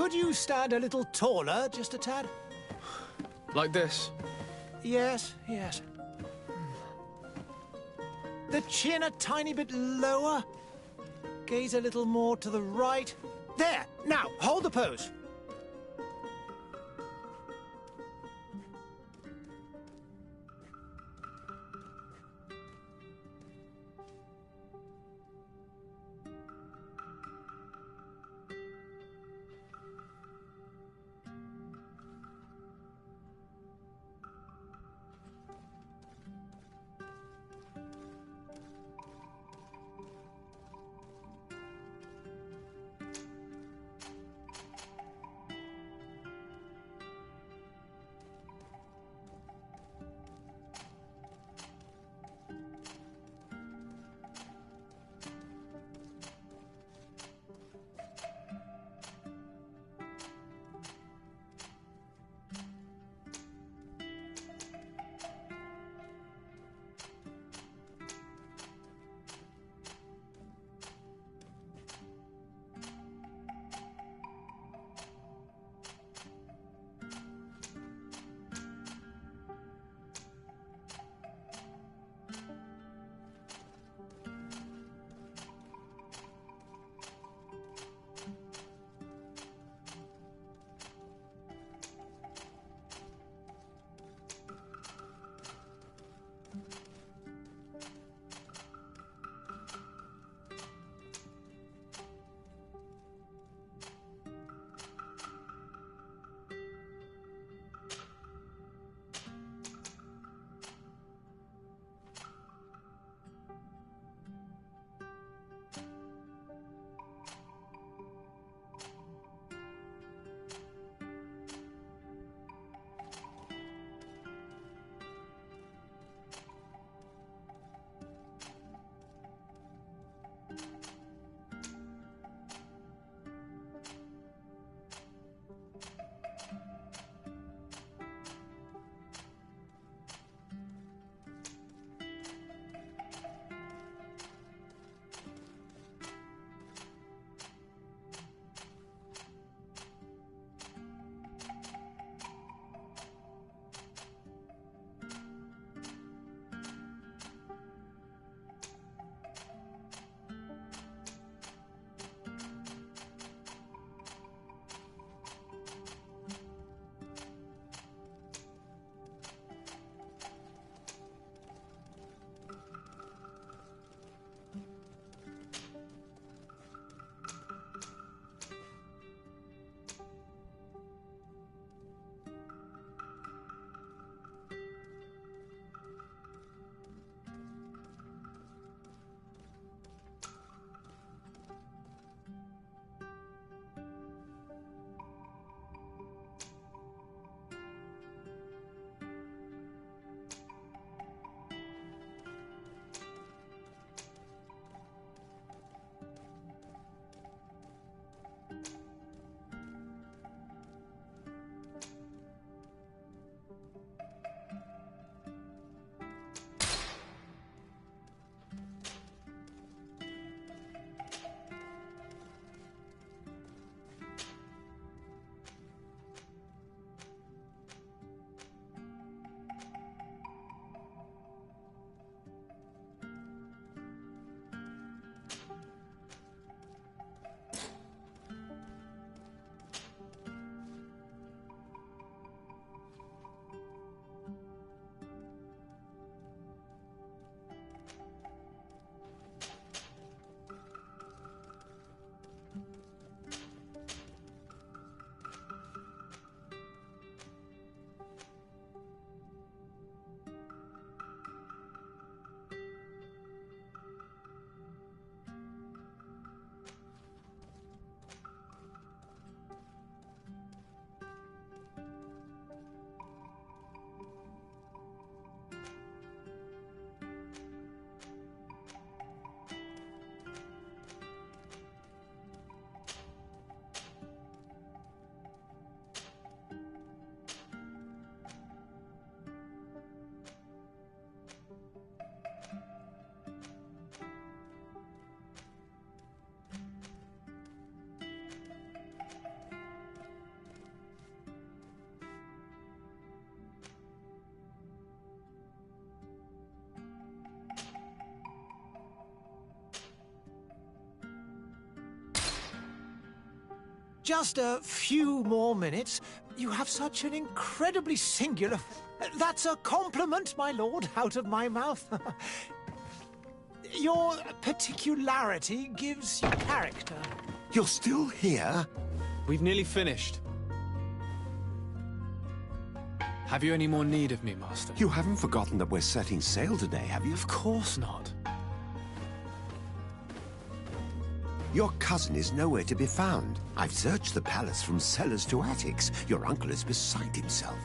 Could you stand a little taller, just a tad? Like this? Yes, yes. The chin a tiny bit lower. Gaze a little more to the right. There! Now, hold the pose. just a few more minutes. You have such an incredibly singular... That's a compliment, my lord, out of my mouth. Your particularity gives you character. You're still here? We've nearly finished. Have you any more need of me, Master? You haven't forgotten that we're setting sail today, have you? Of course not. Your cousin is nowhere to be found. I've searched the palace from cellars to attics. Your uncle is beside himself.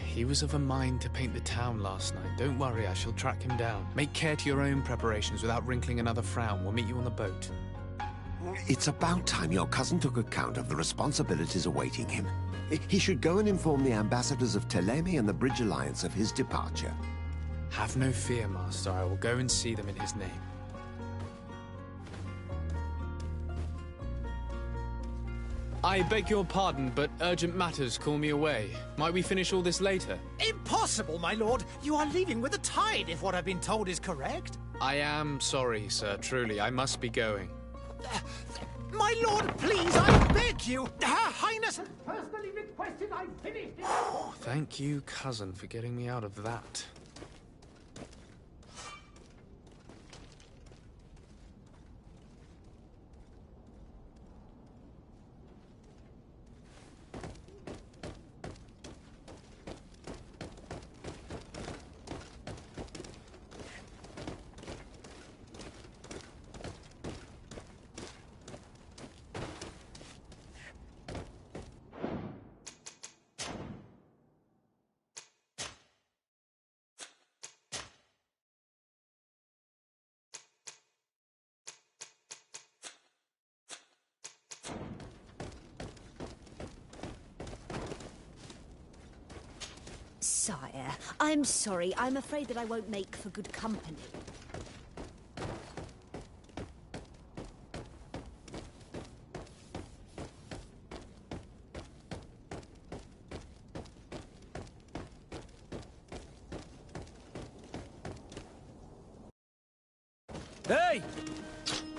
He was of a mind to paint the town last night. Don't worry, I shall track him down. Make care to your own preparations without wrinkling another frown. We'll meet you on the boat. It's about time your cousin took account of the responsibilities awaiting him. He should go and inform the ambassadors of Telemi and the Bridge Alliance of his departure. Have no fear, Master. I will go and see them in his name. I beg your pardon, but urgent matters call me away. Might we finish all this later? Impossible, my lord. You are leaving with the tide, if what I've been told is correct. I am sorry, sir. Truly, I must be going. My lord, please, I beg you. Her Highness has personally requested I finish it. Thank you, cousin, for getting me out of that. Sire, I'm sorry. I'm afraid that I won't make for good company. Hey!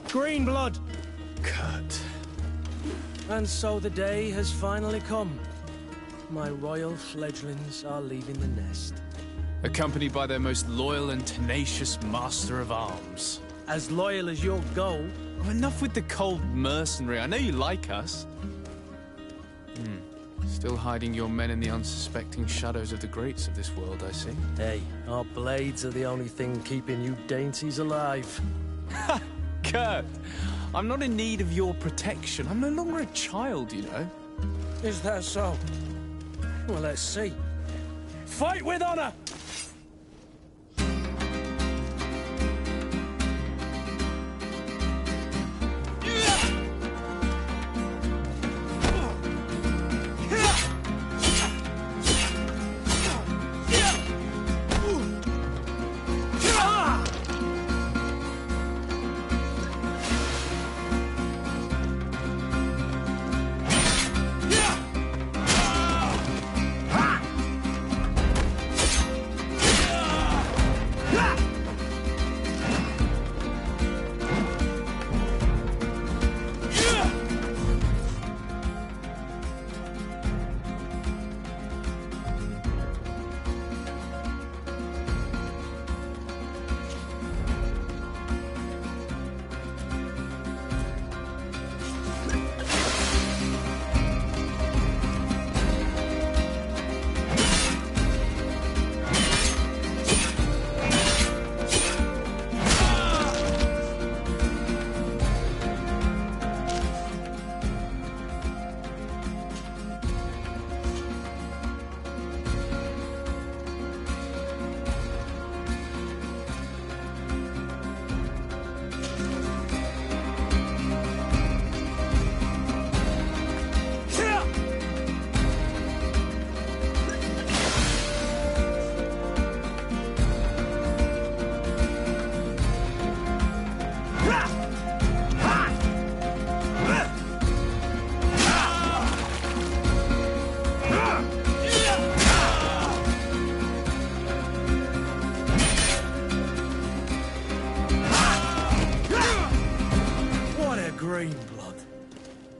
Green blood! Kurt. And so the day has finally come. My royal fledglings are leaving the nest. Accompanied by their most loyal and tenacious master of arms. As loyal as you'll go. Oh, enough with the cold mercenary. I know you like us. Still hiding your men in the unsuspecting shadows of the greats of this world, I see. Hey, our blades are the only thing keeping you dainties alive. Ha! Kurt! I'm not in need of your protection. I'm no longer a child, you know. Is that so? Well, let's see. Fight with honor!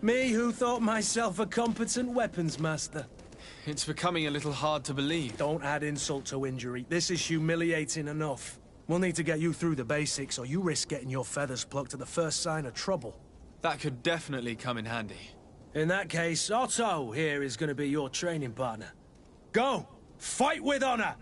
Me who thought myself a competent weapons master. It's becoming a little hard to believe. Don't add insult to injury. This is humiliating enough. We'll need to get you through the basics, or you risk getting your feathers plucked at the first sign of trouble. That could definitely come in handy. In that case, Otto here is going to be your training partner. Go! Fight with honor!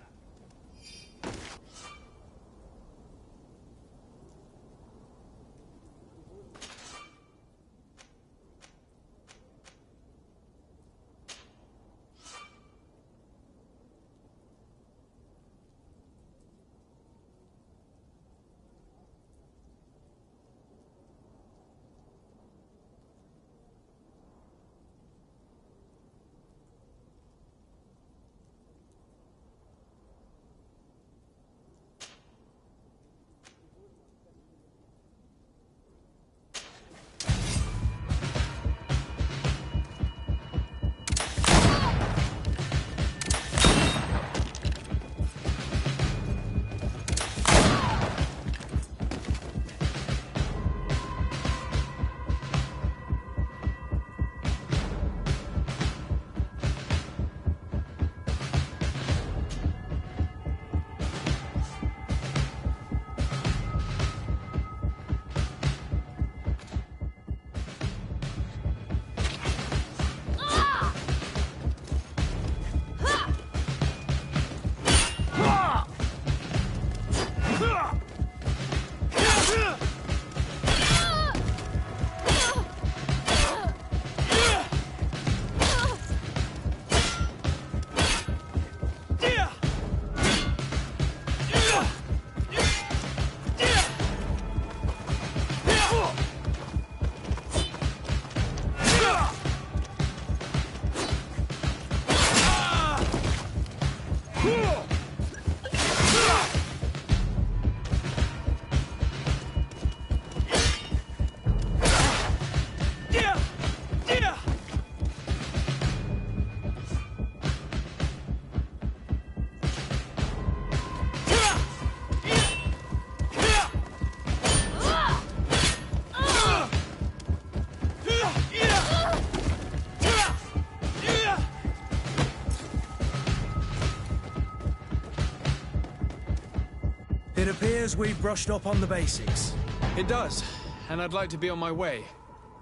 It appears we've brushed up on the basics. It does, and I'd like to be on my way.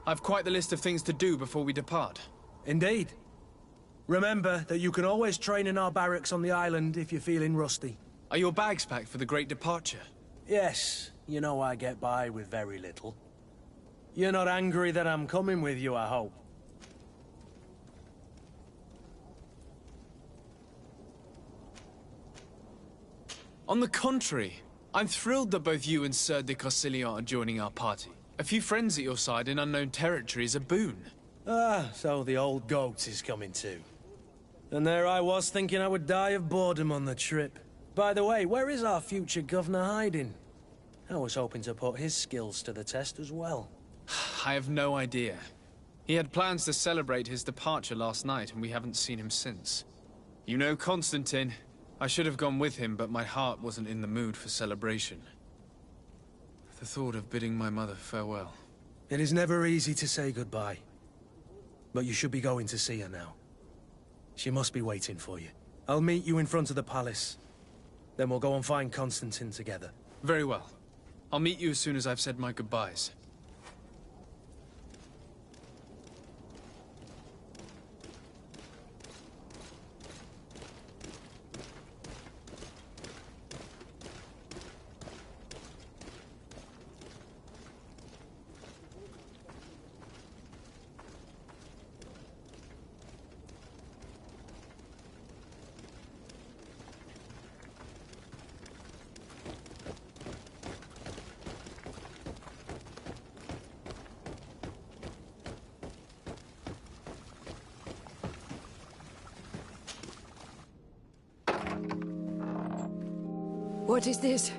I've quite the list of things to do before we depart. Indeed. Remember that you can always train in our barracks on the island if you're feeling rusty. Are your bags packed for the great departure? Yes, you know I get by with very little. You're not angry that I'm coming with you, I hope. On the contrary, I'm thrilled that both you and Sir de Corsilion are joining our party. A few friends at your side in unknown territory is a boon. Ah, so the old goat is coming too. And there I was thinking I would die of boredom on the trip. By the way, where is our future governor hiding? I was hoping to put his skills to the test as well. I have no idea. He had plans to celebrate his departure last night, and we haven't seen him since. You know Constantine. I should have gone with him, but my heart wasn't in the mood for celebration. The thought of bidding my mother farewell. It is never easy to say goodbye. But you should be going to see her now. She must be waiting for you. I'll meet you in front of the palace. Then we'll go and find Constantine together. Very well. I'll meet you as soon as I've said my goodbyes. What is this?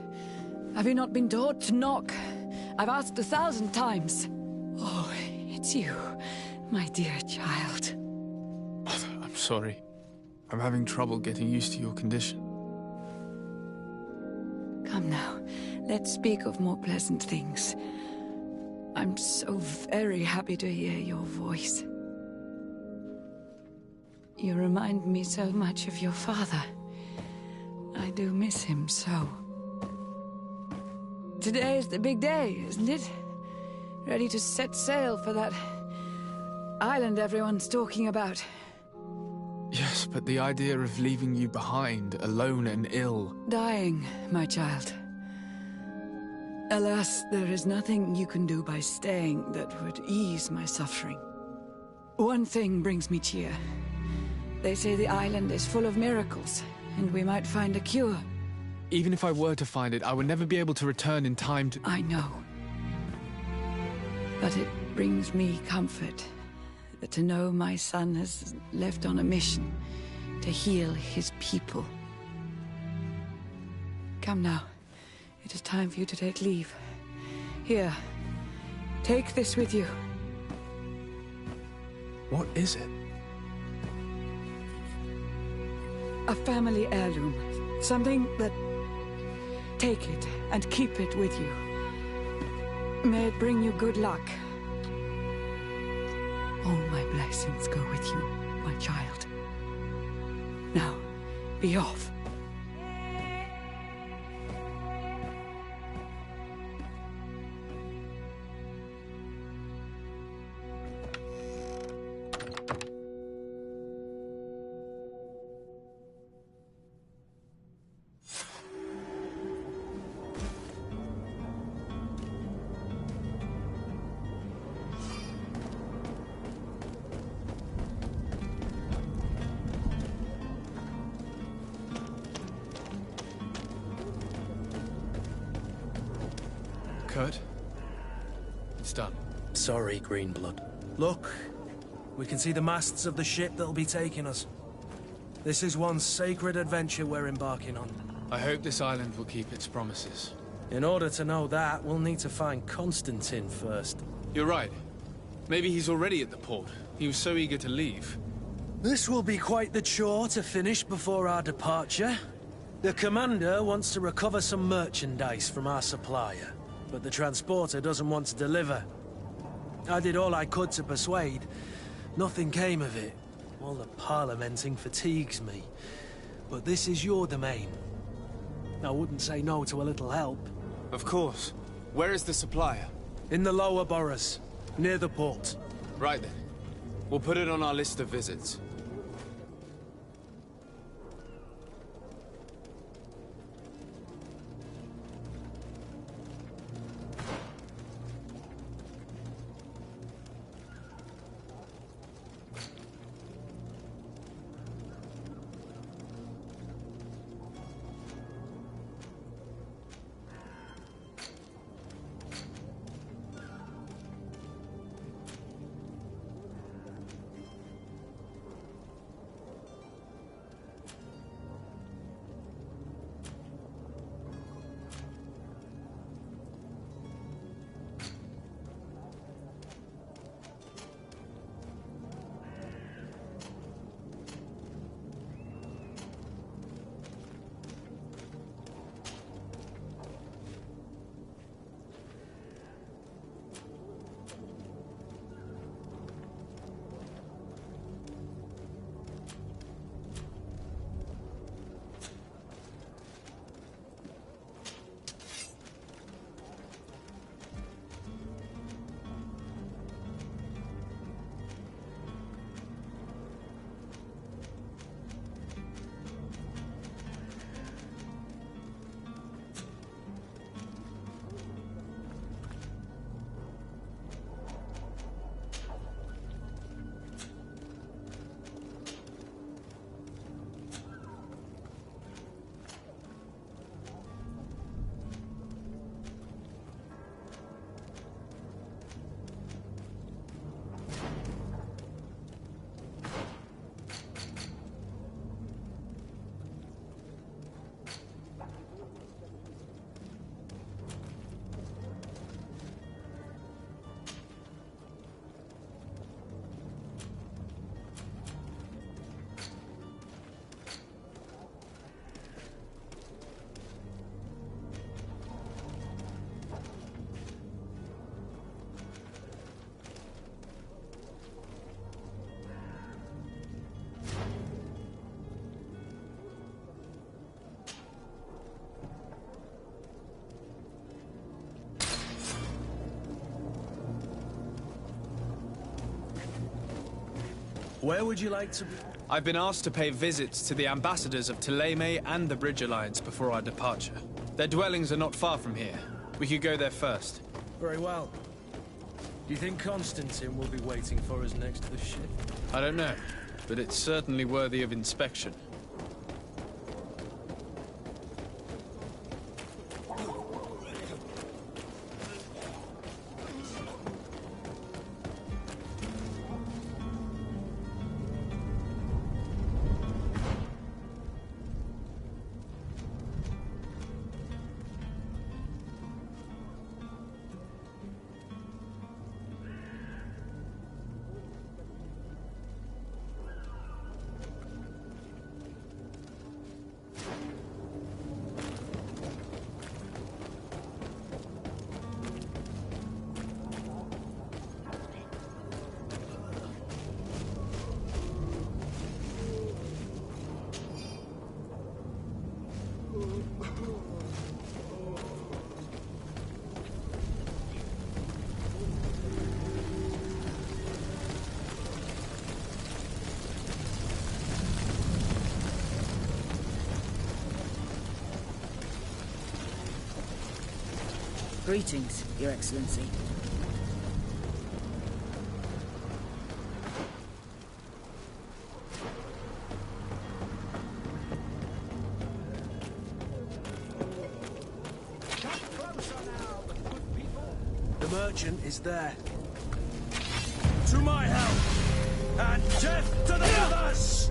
Have you not been taught to knock? I've asked 1,000 times. Oh, it's you, my dear child. I'm sorry. I'm having trouble getting used to your condition. Come now, let's speak of more pleasant things. I'm so very happy to hear your voice. You remind me so much of your father. I do miss him so. Today is the big day, isn't it? Ready to set sail for that island everyone's talking about. Yes, but the idea of leaving you behind, alone and ill... Dying, my child. Alas, there is nothing you can do by staying that would ease my suffering. One thing brings me cheer. They say the island is full of miracles, and we might find a cure. Even if I were to find it, I would never be able to return in time to... I know. But it brings me comfort to know my son has left on a mission to heal his people. Come now. It is time for you to take leave. Here, take this with you. What is it? A family heirloom. Something that... Take it and keep it with you. May it bring you good luck. All my blessings go with you, my child. Now, be off. Kurt? It's done. Sorry, Greenblood. Look, we can see the masts of the ship that'll be taking us. This is one sacred adventure we're embarking on. I hope this island will keep its promises. In order to know that, we'll need to find Constantine first. You're right. Maybe he's already at the port. He was so eager to leave. This will be quite the chore to finish before our departure. The commander wants to recover some merchandise from our supplier, but the transporter doesn't want to deliver. I did all I could to persuade. Nothing came of it. All the parliamenting fatigues me. But this is your domain. I wouldn't say no to a little help. Of course. Where is the supplier? In the lower boroughs, near the port. Right then. We'll put it on our list of visits. Where would you like to be? I've been asked to pay visits to the ambassadors of Thélème and the Bridge Alliance before our departure. Their dwellings are not far from here. We could go there first. Very well. Do you think Constantine will be waiting for us next to the ship? I don't know, but it's certainly worthy of inspection. Greetings, Your Excellency. The merchant is there. To my help! And death to the others!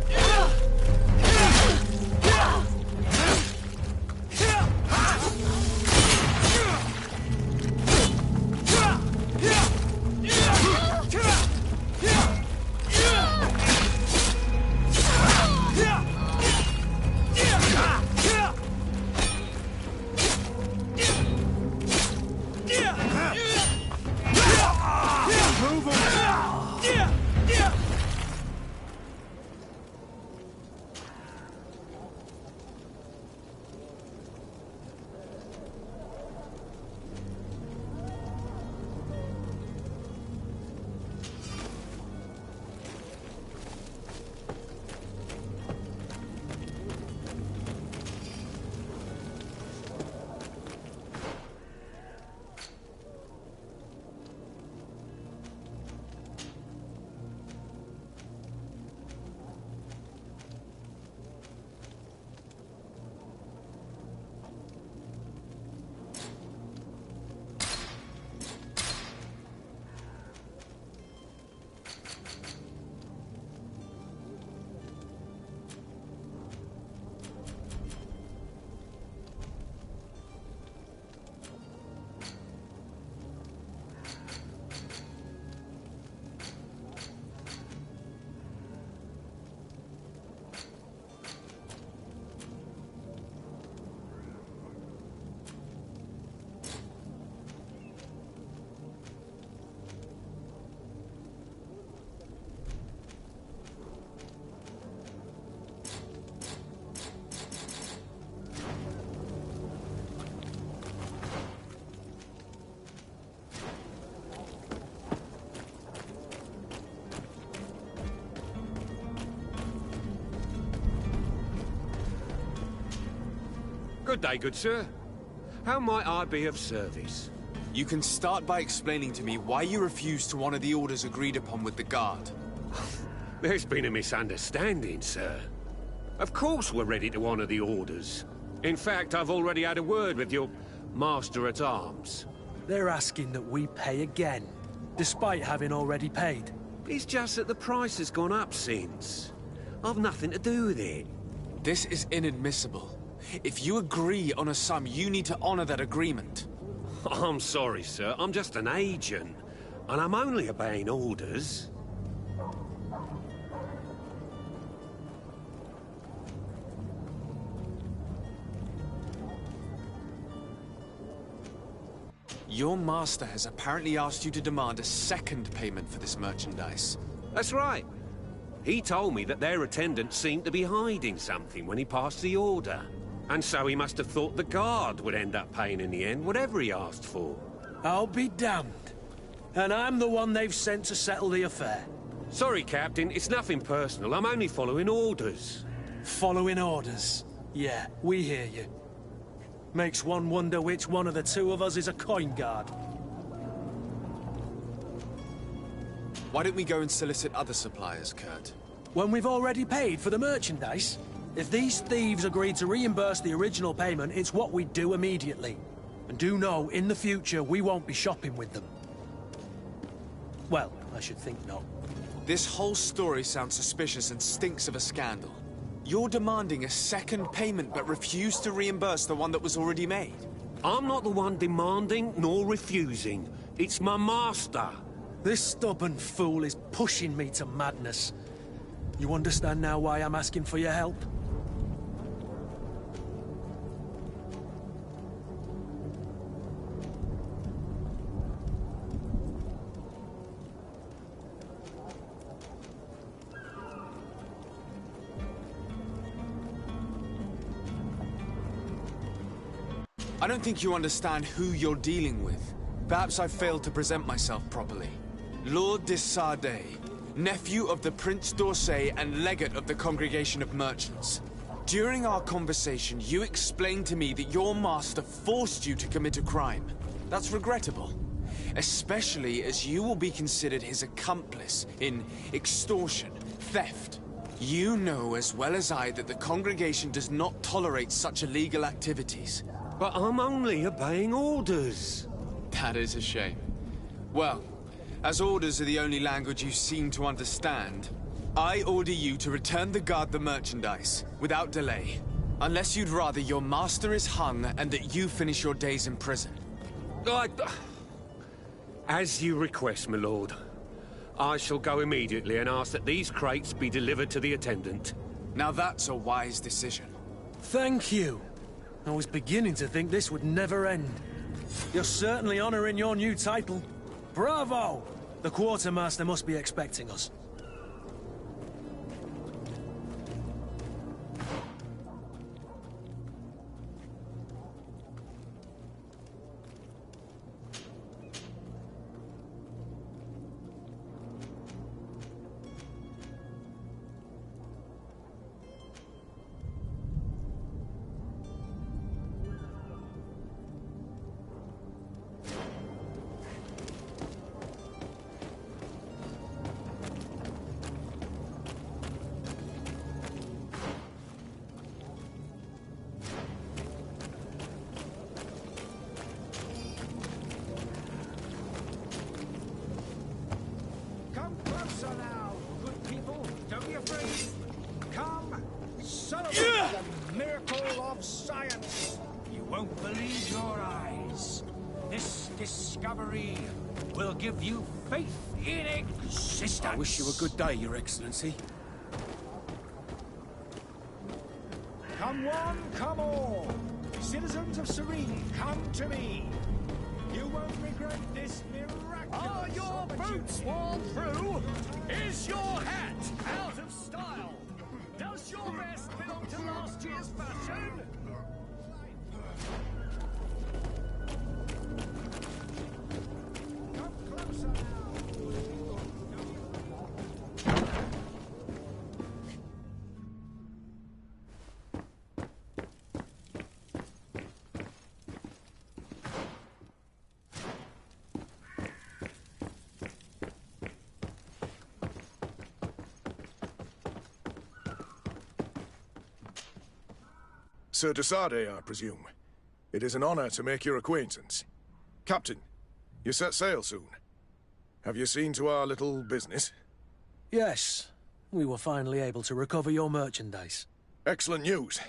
Good day, good sir. How might I be of service? You can start by explaining to me why you refused to honor the orders agreed upon with the guard. There's been a misunderstanding, sir. Of course we're ready to honor the orders. In fact, I've already had a word with your master-at-arms. They're asking that we pay again, despite having already paid. It's just that the price has gone up since. I've nothing to do with it. This is inadmissible. If you agree on a sum, you need to honor that agreement. I'm sorry, sir. I'm just an agent. And I'm only obeying orders. Your master has apparently asked you to demand a second payment for this merchandise. That's right. He told me that their attendant seemed to be hiding something when he passed the order. And so he must have thought the guard would end up paying in the end, whatever he asked for. I'll be damned. And I'm the one they've sent to settle the affair. Sorry, Captain, it's nothing personal. I'm only following orders. Following orders? Yeah, we hear you. Makes one wonder which one of the two of us is a coin guard. Why don't we go and solicit other suppliers, Kurt? When we've already paid for the merchandise? If these thieves agreed to reimburse the original payment, it's what we'd do immediately. And do know, in the future, we won't be shopping with them. Well, I should think not. This whole story sounds suspicious and stinks of a scandal. You're demanding a second payment but refuse to reimburse the one that was already made. I'm not the one demanding nor refusing. It's my master. This stubborn fool is pushing me to madness. You understand now why I'm asking for your help? I don't think you understand who you're dealing with. Perhaps I failed to present myself properly. Lord de Sardet, nephew of the Prince d'Orsay and legate of the Congregation of Merchants. During our conversation, you explained to me that your master forced you to commit a crime. That's regrettable, especially as you will be considered his accomplice in extortion, theft. You know as well as I that the Congregation does not tolerate such illegal activities. But I'm only obeying orders. That is a shame. Well, as orders are the only language you seem to understand, I order you to return the guard the merchandise, without delay. Unless you'd rather your master is hung and that you finish your days in prison. As you request, my lord. I shall go immediately and ask that these crates be delivered to the attendant. Now that's a wise decision. Thank you. I was beginning to think this would never end. You're certainly honoring your new title. Bravo! The quartermaster must be expecting us. Discovery will give you faith in existence. I wish you a good day, Your Excellency. Come one, come all. Citizens of Serene, come to me. You won't regret this miraculous. Are your boots worn through? Is your hat out of style? Does your vest belong to last year's fashion? Sir de Sardet, I presume. It is an honor to make your acquaintance. Captain, you set sail soon. Have you seen to our little business? Yes. We were finally able to recover your merchandise. Excellent news.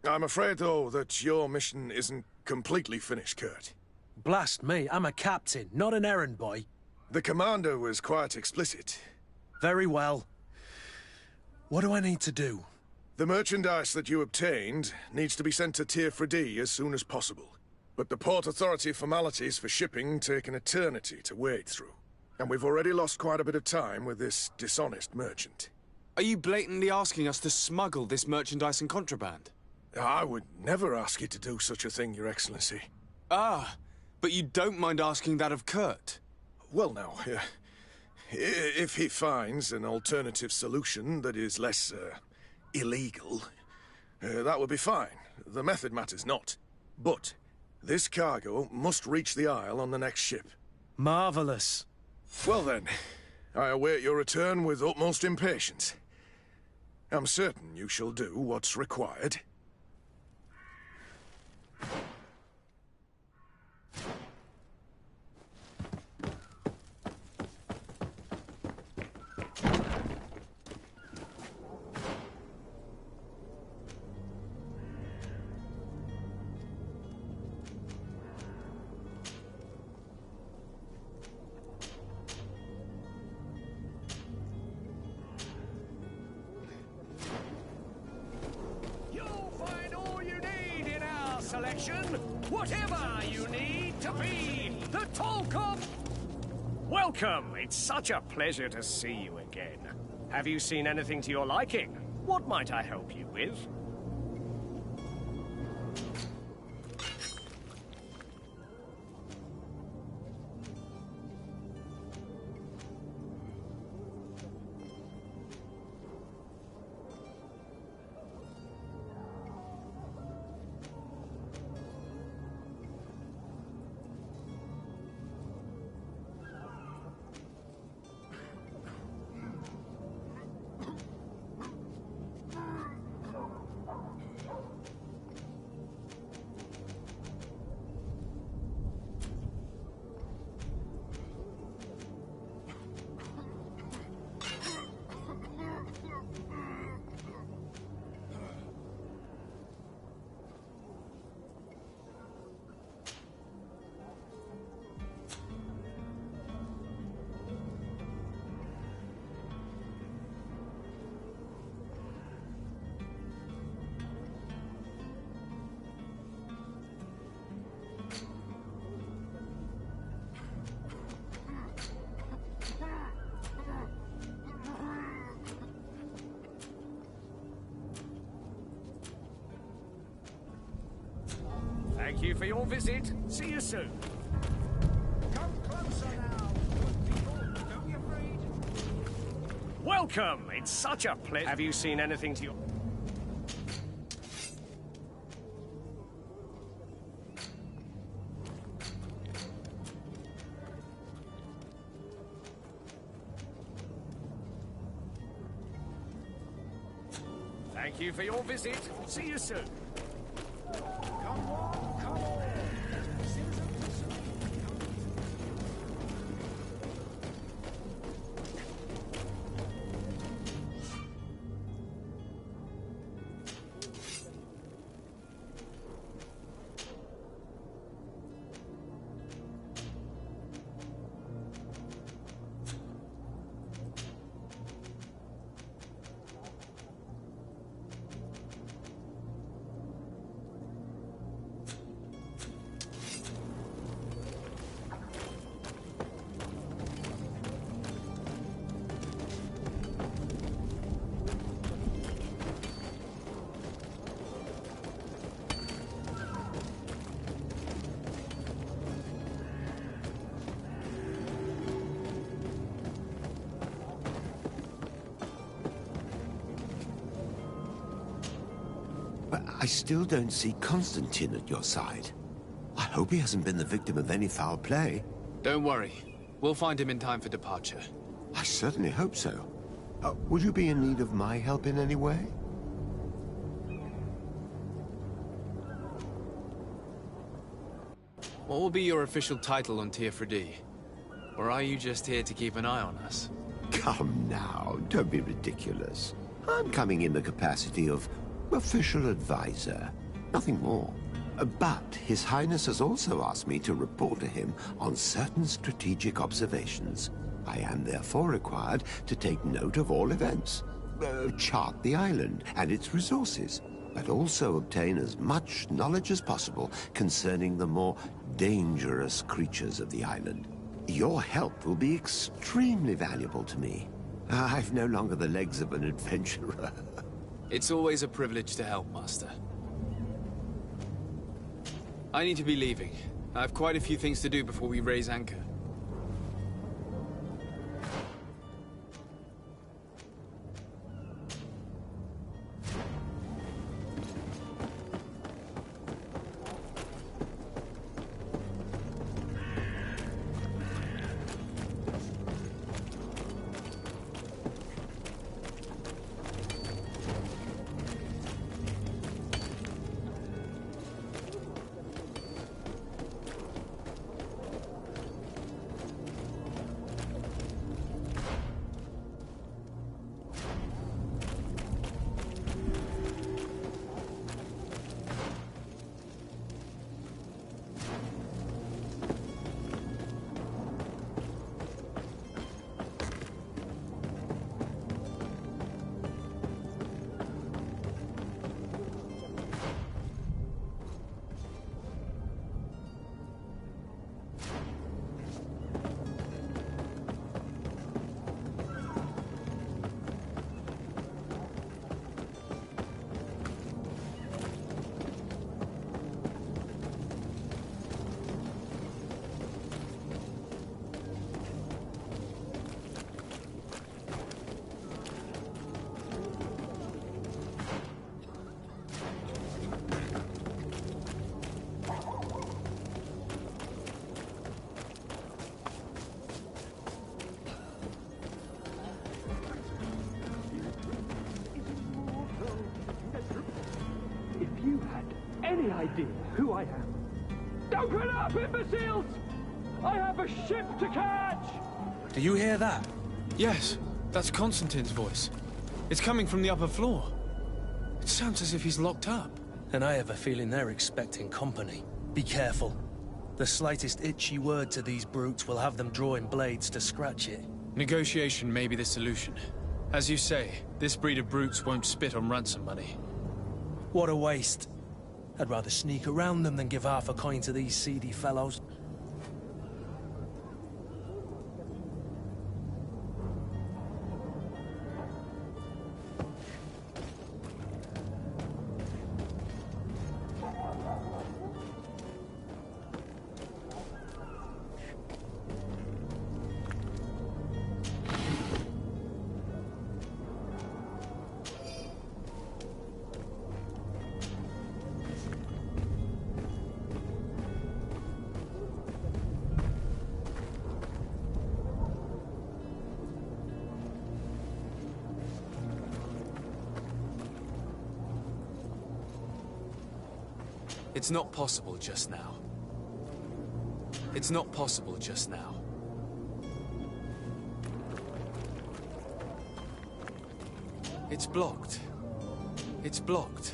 I'm afraid, though, that your mission isn't completely finished, Kurt. Blast me, I'm a captain, not an errand boy. The commander was quite explicit. Very well. What do I need to do? The merchandise that you obtained needs to be sent to Tier D as soon as possible. But the Port Authority formalities for shipping take an eternity to wade through. And we've already lost quite a bit of time with this dishonest merchant. Are you blatantly asking us to smuggle this merchandise and contraband? I would never ask you to do such a thing, Your Excellency. Ah, but you don't mind asking that of Kurt? Well, now, If he finds an alternative solution that is less, illegal, that would be fine. The method matters not. But this cargo must reach the Isle on the next ship. Marvelous. Well then, I await your return with utmost impatience. I'm certain you shall do what's required. Selection, whatever you need to be the talk of. Welcome. It's such a pleasure to see you again. Have you seen anything to your liking? What might I help you with? Thank you for your visit. See you soon. Come closer now. Don't be afraid. Welcome. It's such a pleasure. Have you seen anything to your... Thank you for your visit. See you soon. Come on, come on. But I still don't see Constantine at your side. I hope he hasn't been the victim of any foul play. Don't worry. We'll find him in time for departure. I certainly hope so. Would you be in need of my help in any way? What will be your official title on Teofredi? Or are you just here to keep an eye on us? Come now, don't be ridiculous. I'm coming in the capacity of official advisor, nothing more. But His Highness has also asked me to report to him on certain strategic observations. I am therefore required to take note of all events, chart the island and its resources, but also obtain as much knowledge as possible concerning the more dangerous creatures of the island. Your help will be extremely valuable to me. I've no longer the legs of an adventurer. It's always a privilege to help, Master. I need to be leaving. I have quite a few things to do before we raise anchor. any idea who I am? Open up, imbeciles! I have a ship to catch! Do you hear that? Yes, that's Constantine's voice. It's coming from the upper floor. It sounds as if he's locked up. And I have a feeling they're expecting company. Be careful. The slightest itchy word to these brutes will have them drawing blades to scratch it. Negotiation may be the solution. As you say, this breed of brutes won't spit on ransom money. What a waste. I'd rather sneak around them than give half a coin to these seedy fellows. It's not possible just now. It's not possible just now. It's blocked. It's blocked.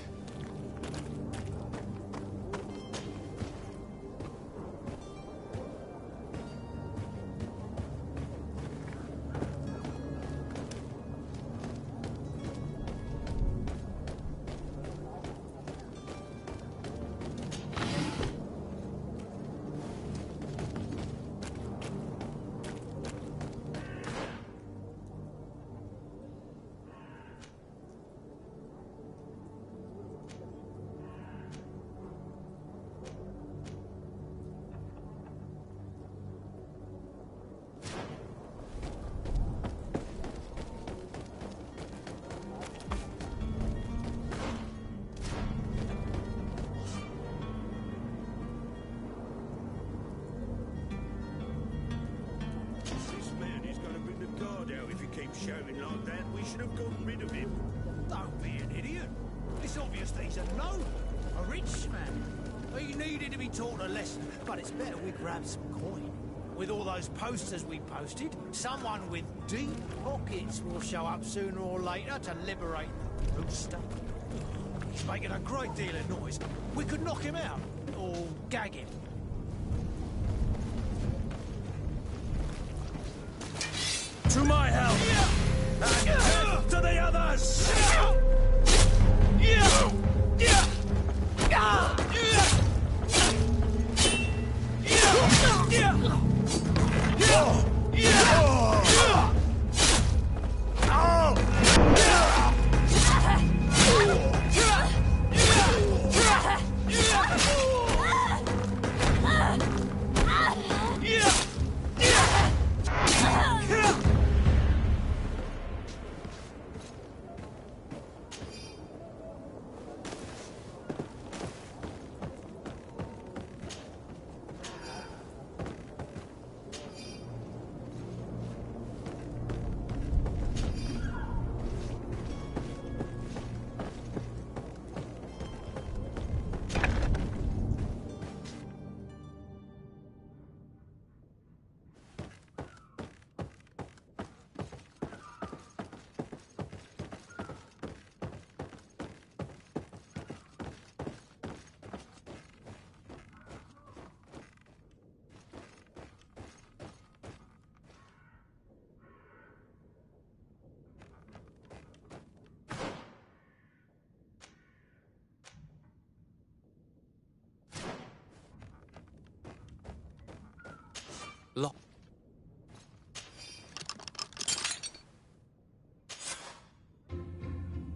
Shouting like that, we should have gotten rid of him. Don't be an idiot. It's obvious that he's a gnome, a rich man. He needed to be taught a lesson, but it's better we grab some coin. With all those posters we posted, someone with deep pockets will show up sooner or later to liberate the rooster. He's making a great deal of noise. We could knock him out, or gag him. To my help! And to the others!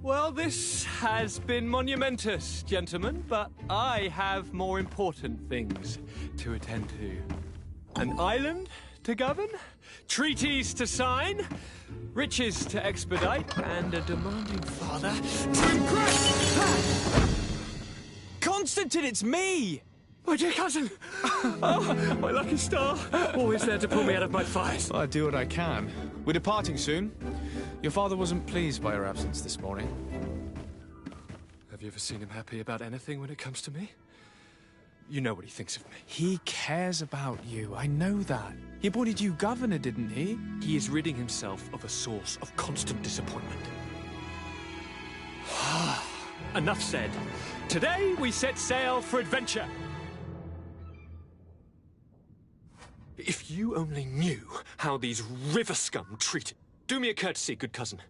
Well, this has been monumentous, gentlemen, but I have more important things to attend to. An island to govern, treaties to sign, riches to expedite, and a demanding father to impress! Constantine, it's me! My dear cousin! Oh, my lucky star! Always there to pull me out of my fires. I'll do what I can. We're departing soon. Your father wasn't pleased by your absence this morning. Have Have you ever seen him happy about anything when it comes to me? You know what he thinks of me. He cares about you, I know that. He appointed you governor, didn't he? He is ridding himself of a source of constant disappointment. Enough said. Today we set sail for adventure. If you only knew how these river scum treated... Do me a courtesy, good cousin.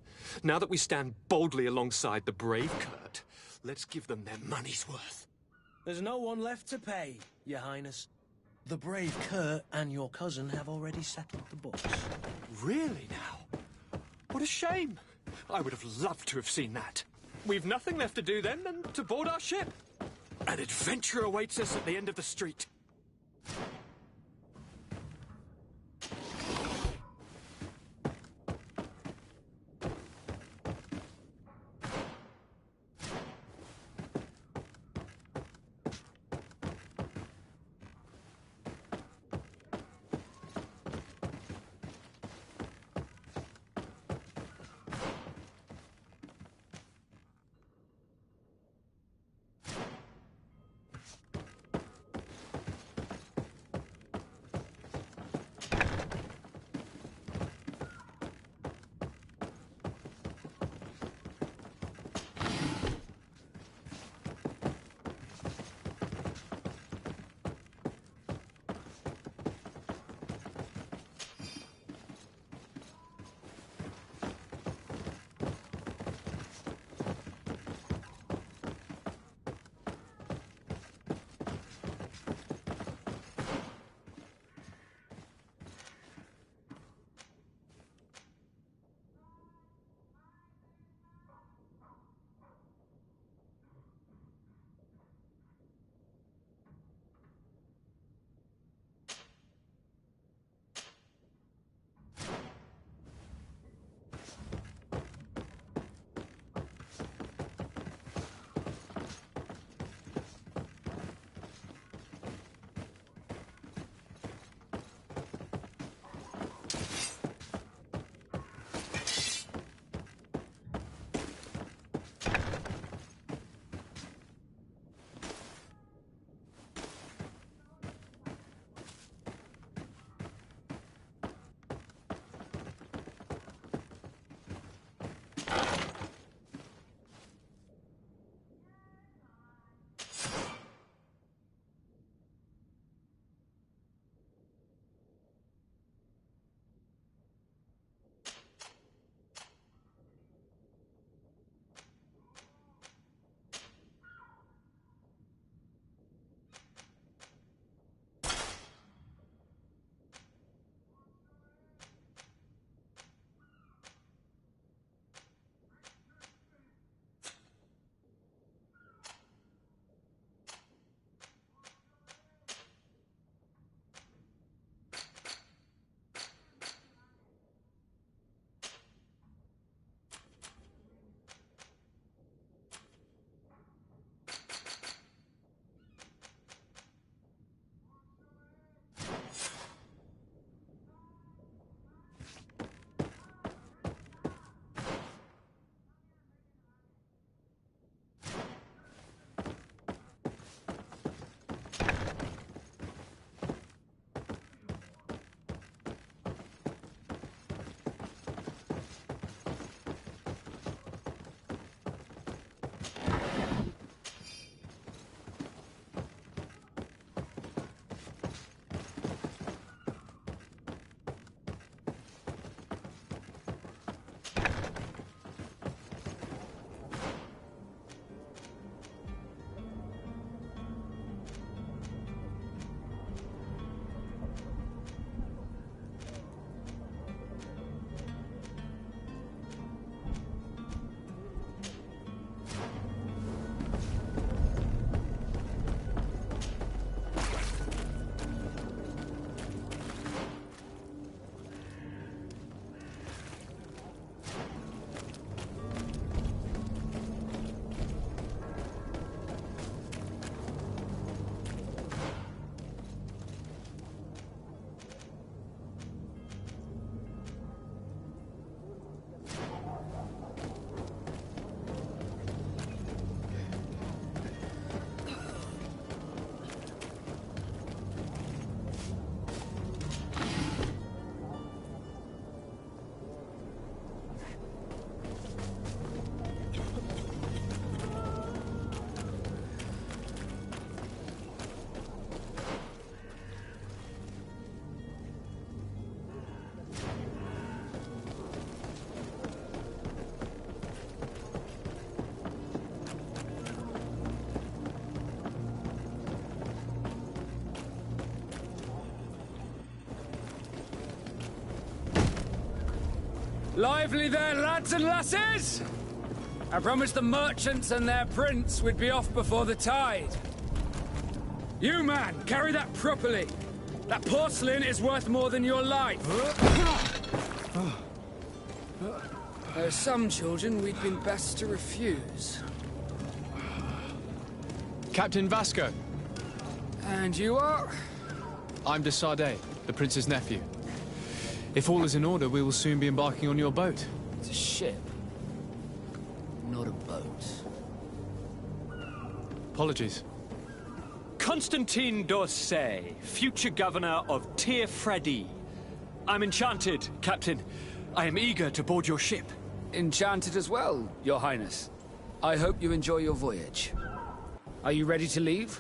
Now that we stand boldly alongside the brave Kurt, let's give them their money's worth. There's no one left to pay, Your Highness. The brave Kurt and your cousin have already settled the books. Really now? What a shame. I would have loved to have seen that. We've nothing left to do then than to board our ship. An adventure awaits us at the end of the street. Lively there, lads and lasses! I promised the merchants and their prince we'd be off before the tide. You, man, carry that properly. That porcelain is worth more than your life. There's some children we'd been best to refuse. Captain Vasco. And you are? I'm de Sardet, the prince's nephew. If all is in order, we will soon be embarking on your boat. It's a ship, not a boat. Apologies. Constantine d'Orsay, future governor of Tir Fredi. I'm enchanted, Captain. I am eager to board your ship. Enchanted as well, Your Highness. I hope you enjoy your voyage. Are you ready to leave?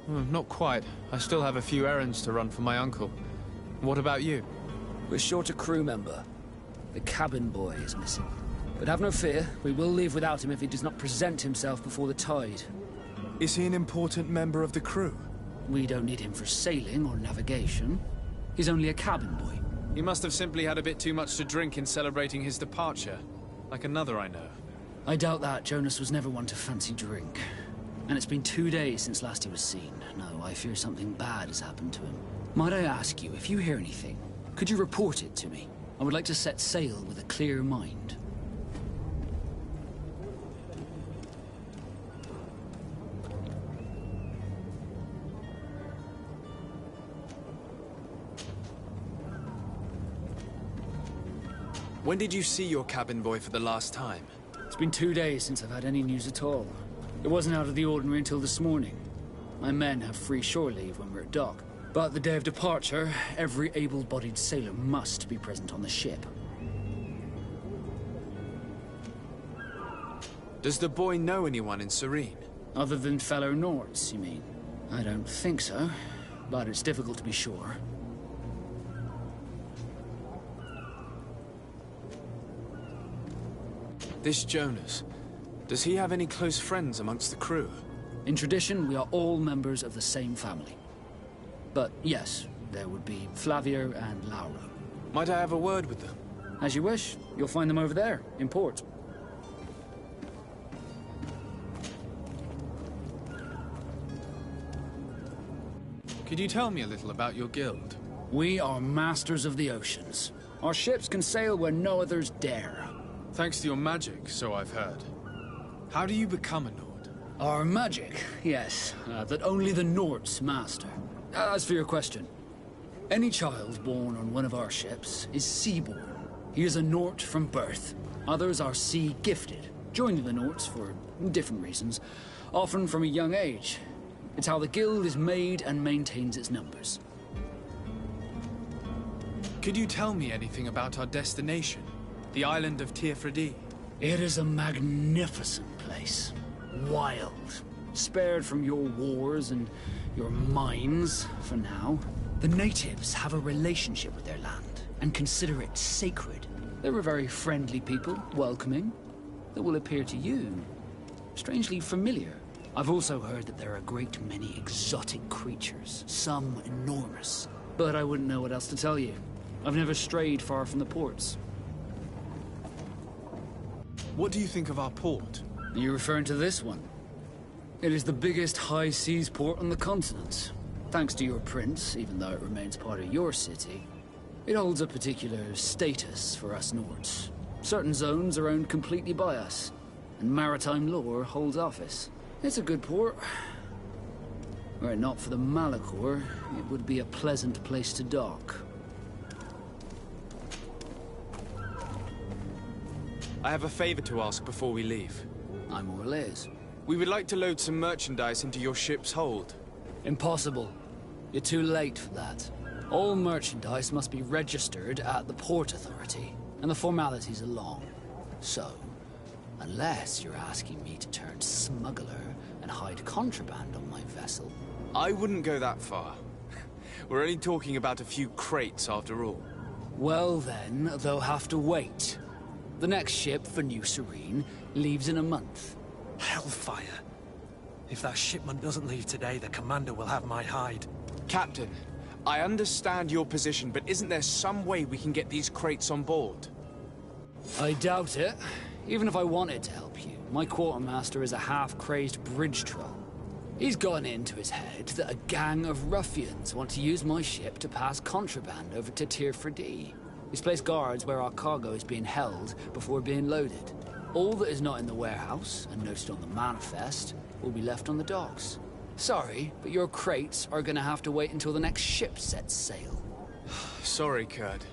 Not quite. I still have a few errands to run for my uncle. What about you? We're short a crew member. The cabin boy is missing. But have no fear, we will leave without him if he does not present himself before the tide. Is he an important member of the crew? We don't need him for sailing or navigation. He's only a cabin boy. He must have simply had a bit too much to drink in celebrating his departure. Like another I know. I doubt that. Jonas was never one to fancy drink. And it's been 2 days since last he was seen. No, I fear something bad has happened to him. Might I ask you, if you hear anything, could you report it to me? I would like to set sail with a clear mind. When did you see your cabin boy for the last time? It's been 2 days since I've had any news at all. It wasn't out of the ordinary until this morning. My men have free shore leave when we're at dock. But the day of departure, every able-bodied sailor must be present on the ship. Does the boy know anyone in Serene? Other than fellow Nords, you mean? I don't think so, but it's difficult to be sure. This Jonas, does he have any close friends amongst the crew? In tradition, we are all members of the same family. But yes, there would be Flavio and Laura. Might I have a word with them? As you wish. You'll find them over there, in port. Could you tell me a little about your guild? We are masters of the oceans. Our ships can sail where no others dare. Thanks to your magic, so I've heard. How do you become a Nord? Our magic, yes, that only the Nords master. As for your question, any child born on one of our ships is seaborn. He is a Nord from birth. Others are sea-gifted, joining the Nords for different reasons, often from a young age. It's how the guild is made and maintains its numbers. Could you tell me anything about our destination? The island of Tir Fredi? It is a magnificent place. Wild. Spared from your wars and your mines, for now. The natives have a relationship with their land, and consider it sacred. They're a very friendly people, welcoming, that will appear to you strangely familiar. I've also heard that there are a great many exotic creatures, some enormous. But I wouldn't know what else to tell you. I've never strayed far from the ports. What do you think of our port? Are you referring to this one? It is the biggest high seas port on the continent. Thanks to your prince, even though it remains part of your city, it holds a particular status for us Nords. Certain zones are owned completely by us, and maritime law holds office. It's a good port. Were it not for the Malachor, it would be a pleasant place to dock. I have a favor to ask before we leave. I'm all ears. We would like to load some merchandise into your ship's hold. Impossible. You're too late for that. All merchandise must be registered at the Port Authority, and the formalities are long. So, unless you're asking me to turn smuggler and hide contraband on my vessel... I wouldn't go that far. We're only talking about a few crates after all. Well then, they'll have to wait. The next ship for New Serene leaves in a month. Hellfire. If that shipment doesn't leave today, the commander will have my hide. Captain, I understand your position, but isn't there some way we can get these crates on board? I doubt it. Even if I wanted to help you, my quartermaster is a half-crazed bridge troll. He's gotten into his head that a gang of ruffians want to use my ship to pass contraband over to Tir Fredee. He's placed guards where our cargo is being held before being loaded. All that is not in the warehouse, and noted on the manifest, will be left on the docks. Sorry, but your crates are gonna have to wait until the next ship sets sail. Sorry, Kurd.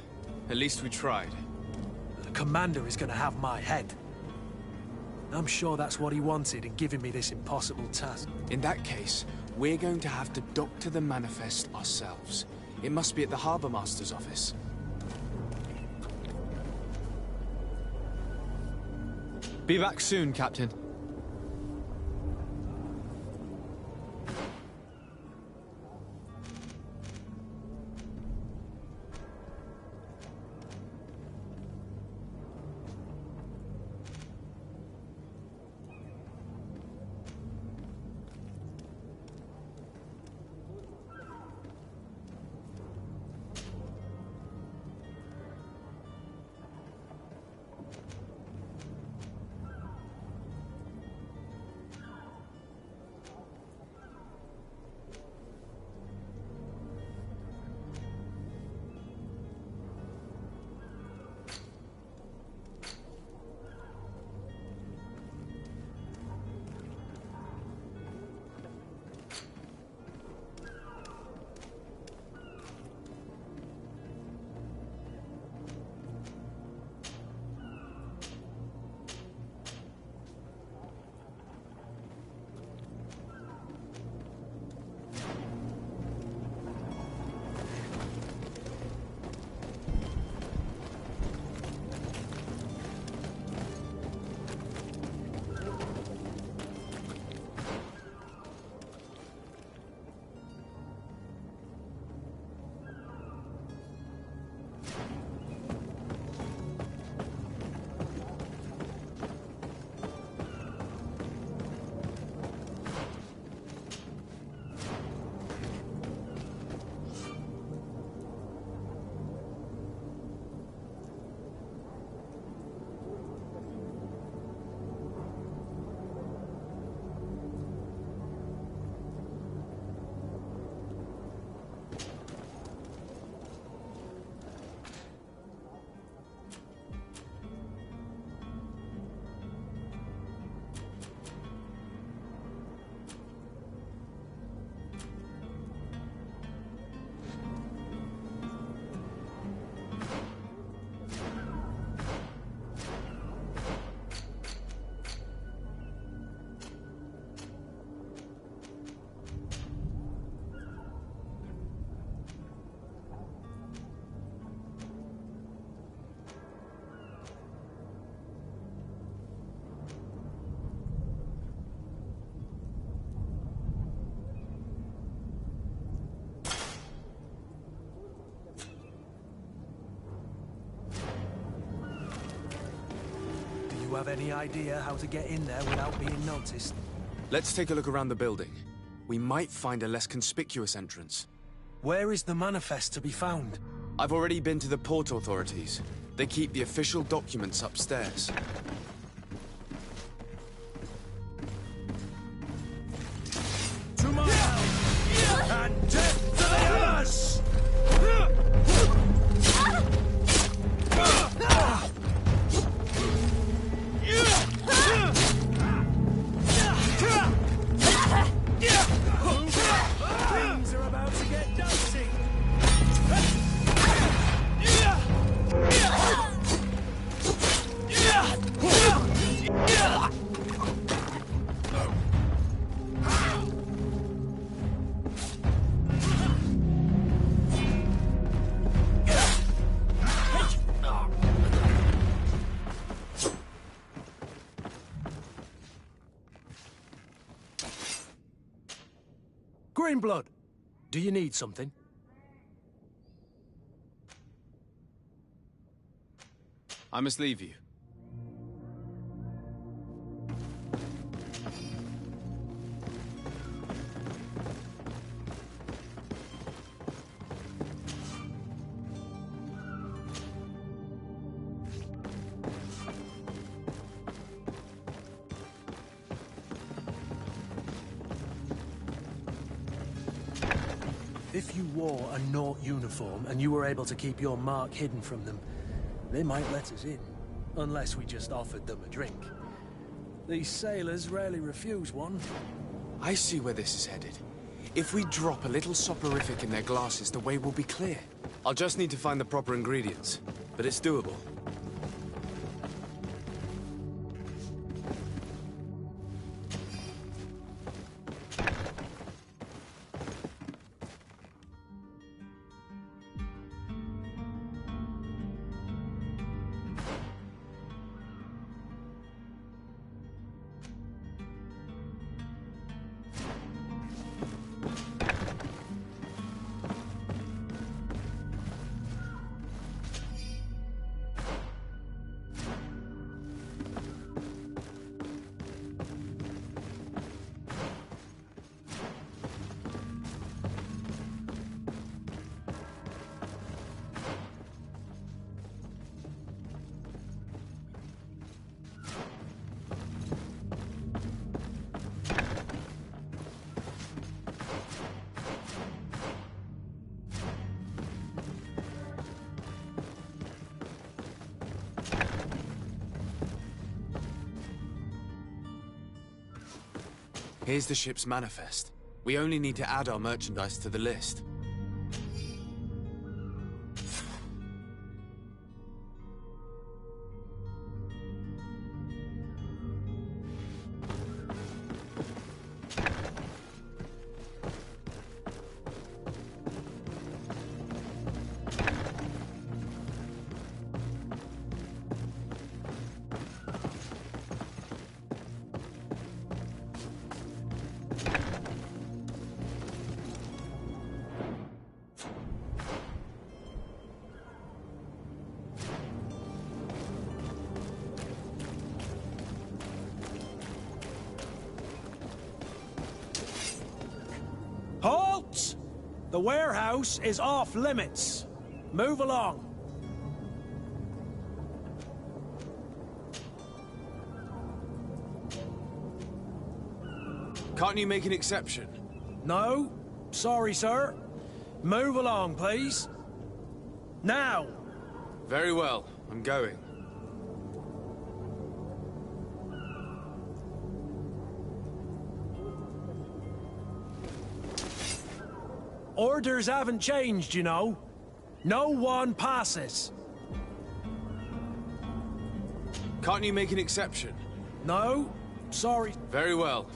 At least we tried. The commander is gonna have my head. I'm sure that's what he wanted in giving me this impossible task. In that case, we're going to have to doctor the manifest ourselves. It must be at the Harbour Master's office. Be back soon, Captain. You have any idea how to get in there without being noticed? Let's take a look around the building. We might find a less conspicuous entrance. Where is the manifest to be found? I've already been to the port authorities. They keep the official documents upstairs. To my house! And death to the others! Things are about to get dicey. Greenblood, do you need something? I must leave you. If you wore a Naut uniform and you were able to keep your mark hidden from them, they might let us in. Unless we just offered them a drink. These sailors rarely refuse one. I see where this is headed. If we drop a little soporific in their glasses, the way will be clear. I'll just need to find the proper ingredients, but it's doable. Here's the ship's manifest. We only need to add our merchandise to the list. Halt! The warehouse is off limits. Move along. Can't you make an exception? No. Sorry, sir. Move along, please. Now! Very well. I'm going. Orders haven't changed, you know. No one passes. Can't you make an exception? No. Sorry. Very well.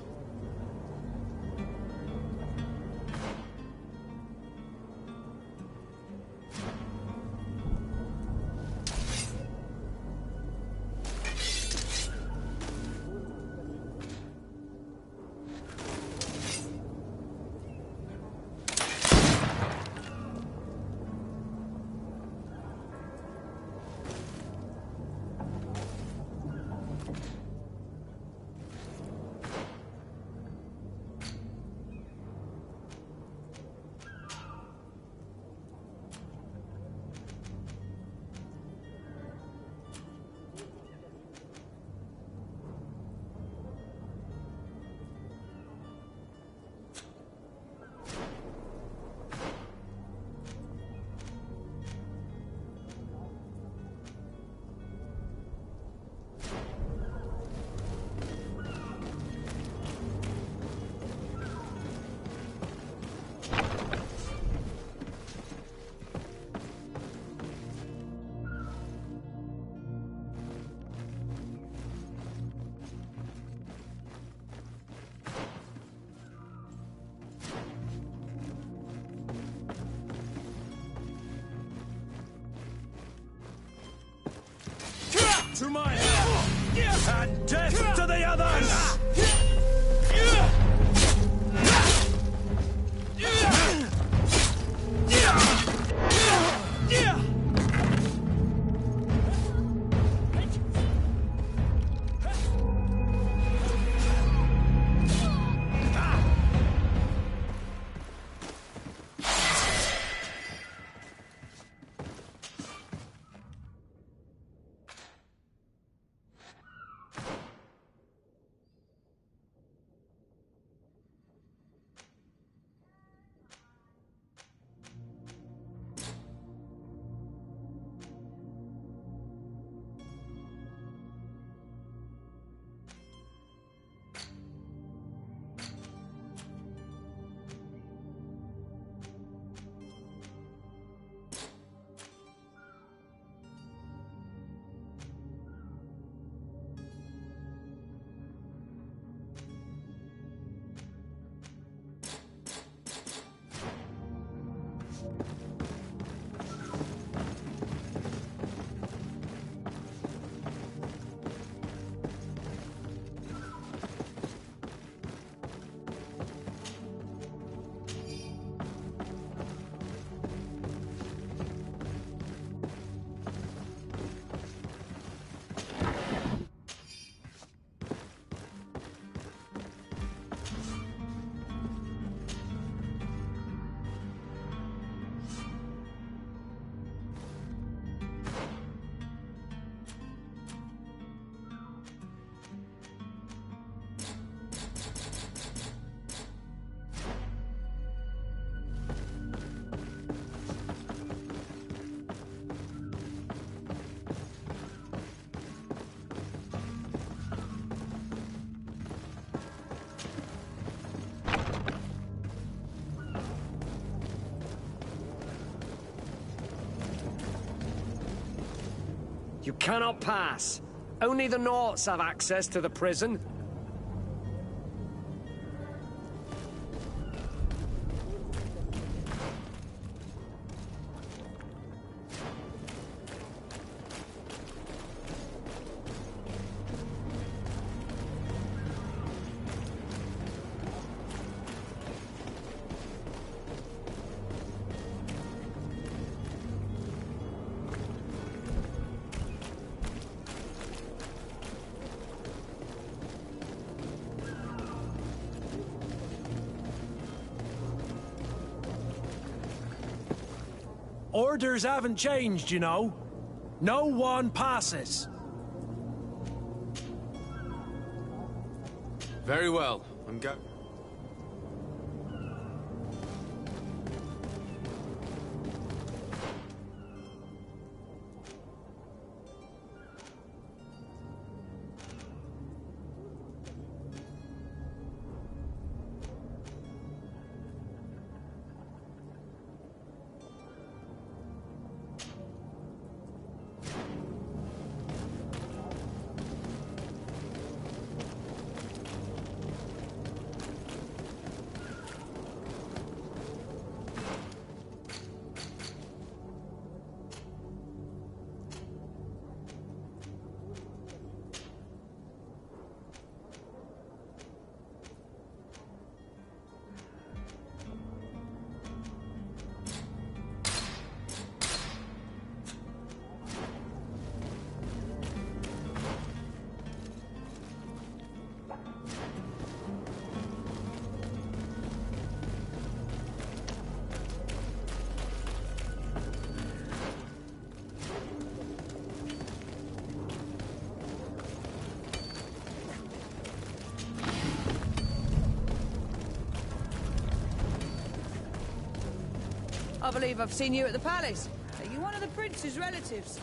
To my and death to the others! You cannot pass. Only the Naughts have access to the prison. Orders haven't changed, you know. No one passes. Very well. I'm go. I believe I've seen you at the palace. Are you one of the prince's relatives?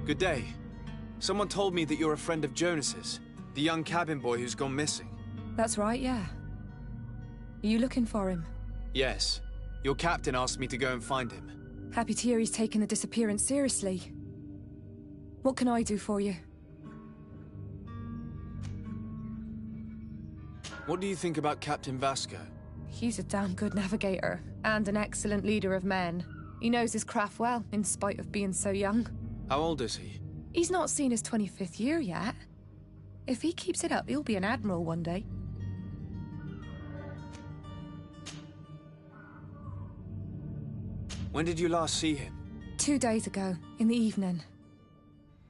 Good day. Someone told me that you're a friend of Jonas's, the young cabin boy who's gone missing. That's right, yeah. Are you looking for him? Yes. Your captain asked me to go and find him. Happy to hear he's taken the disappearance seriously. What can I do for you? What do you think about Captain Vasco? He's a damn good navigator, and an excellent leader of men. He knows his craft well, in spite of being so young. How old is he? He's not seen his 25th year yet. If he keeps it up, he'll be an admiral one day. When did you last see him? 2 days ago, in the evening.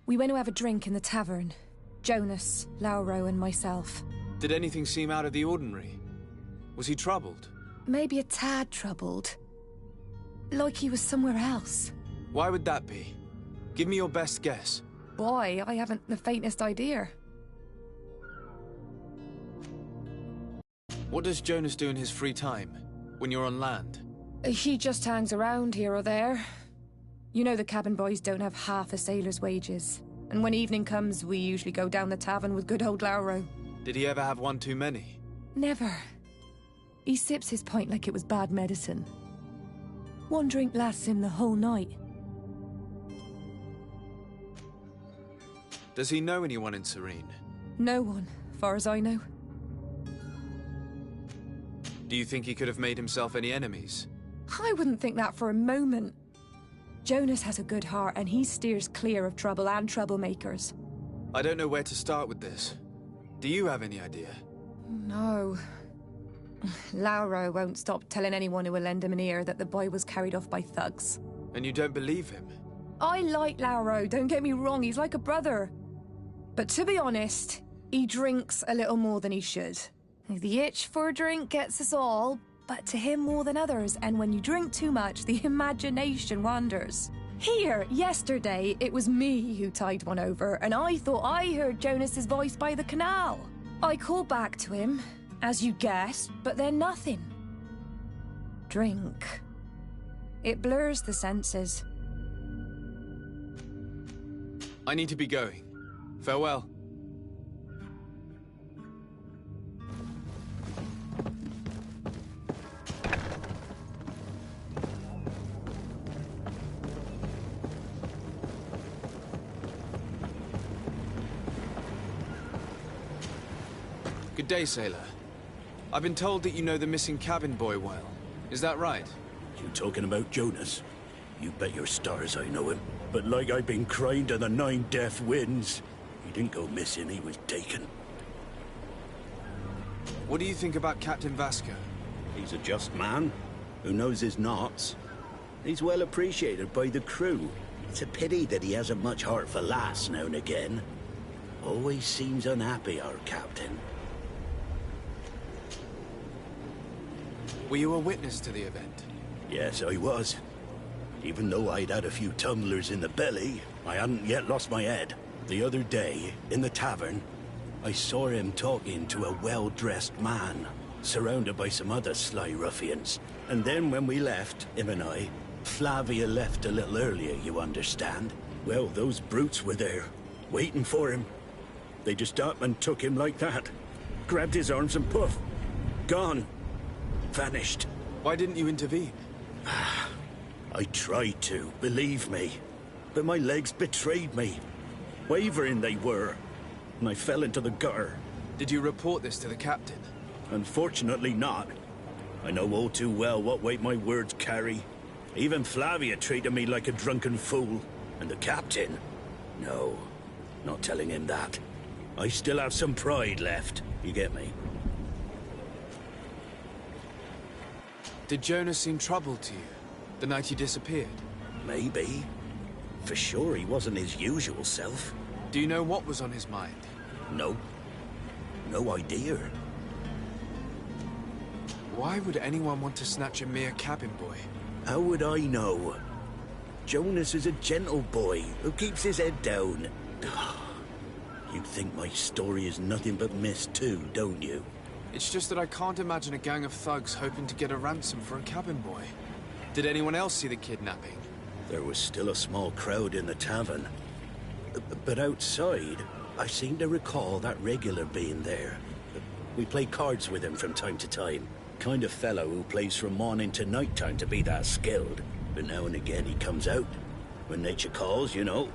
We went to have a drink in the tavern. Jonas, Lauro, and myself. Did anything seem out of the ordinary? Was he troubled? Maybe a tad troubled. like he was somewhere else. Why would that be? Give me your best guess. Why? I haven't the faintest idea. What does Jonas do in his free time, when you're on land? He just hangs around here or there. You know the cabin boys don't have half a sailor's wages. And when evening comes, we usually go down the tavern with good old Lauro. Did he ever have one too many? Never. He sips his pint like it was bad medicine. One drink lasts him the whole night. Does he know anyone in Serene? No one, far as I know. Do you think he could have made himself any enemies? I wouldn't think that for a moment. Jonas has a good heart and he steers clear of trouble and troublemakers. I don't know where to start with this. Do you have any idea? No. Lauro won't stop telling anyone who will lend him an ear that the boy was carried off by thugs. And you don't believe him? I like Lauro, don't get me wrong, he's like a brother. But to be honest, he drinks a little more than he should. The itch for a drink gets us all, but to him more than others, and when you drink too much, the imagination wanders. Here, yesterday, it was me who tied one over, and I thought I heard Jonas's voice by the canal. I called back to him, as you guessed, but then nothing. Drink. It blurs the senses. I need to be going. Farewell. Good day, sailor. I've been told that you know the missing cabin boy well. Is that right? You talking about Jonas? You bet your stars I know him. But like I've been crying to the 9 death winds, he didn't go missing, he was taken. What do you think about Captain Vasco? He's a just man, who knows his knots. He's well appreciated by the crew. It's a pity that he hasn't much heart for lass now and again. Always seems unhappy, our captain. Were you a witness to the event? Yes, I was. Even though I'd had a few tumblers in the belly, I hadn't yet lost my head. The other day, in the tavern, I saw him talking to a well-dressed man, surrounded by some other sly ruffians. And then when we left, him and I, Flavia left a little earlier, you understand. Well, those brutes were there, waiting for him. They just up and took him like that. Grabbed his arms and poof, gone. Vanished. Why didn't you intervene? I tried to, believe me. But my legs betrayed me. Wavering they were. And I fell into the gutter. Did you report this to the captain? Unfortunately not. I know all too well what weight my words carry. Even Flavia treated me like a drunken fool. And the captain? No, not telling him that. I still have some pride left. You get me? Did Jonas seem troubled to you, the night he disappeared? Maybe. For sure he wasn't his usual self. Do you know what was on his mind? No. No idea. Why would anyone want to snatch a mere cabin boy? How would I know? Jonas is a gentle boy who keeps his head down. You think my story is nothing but mist too, don't you? It's just that I can't imagine a gang of thugs hoping to get a ransom for a cabin boy. Did anyone else see the kidnapping? There was still a small crowd in the tavern. But outside, I seem to recall that regular being there. We play cards with him from time to time. Kind of fellow who plays from morning to night time to be that skilled. But now and again he comes out. When nature calls, you know.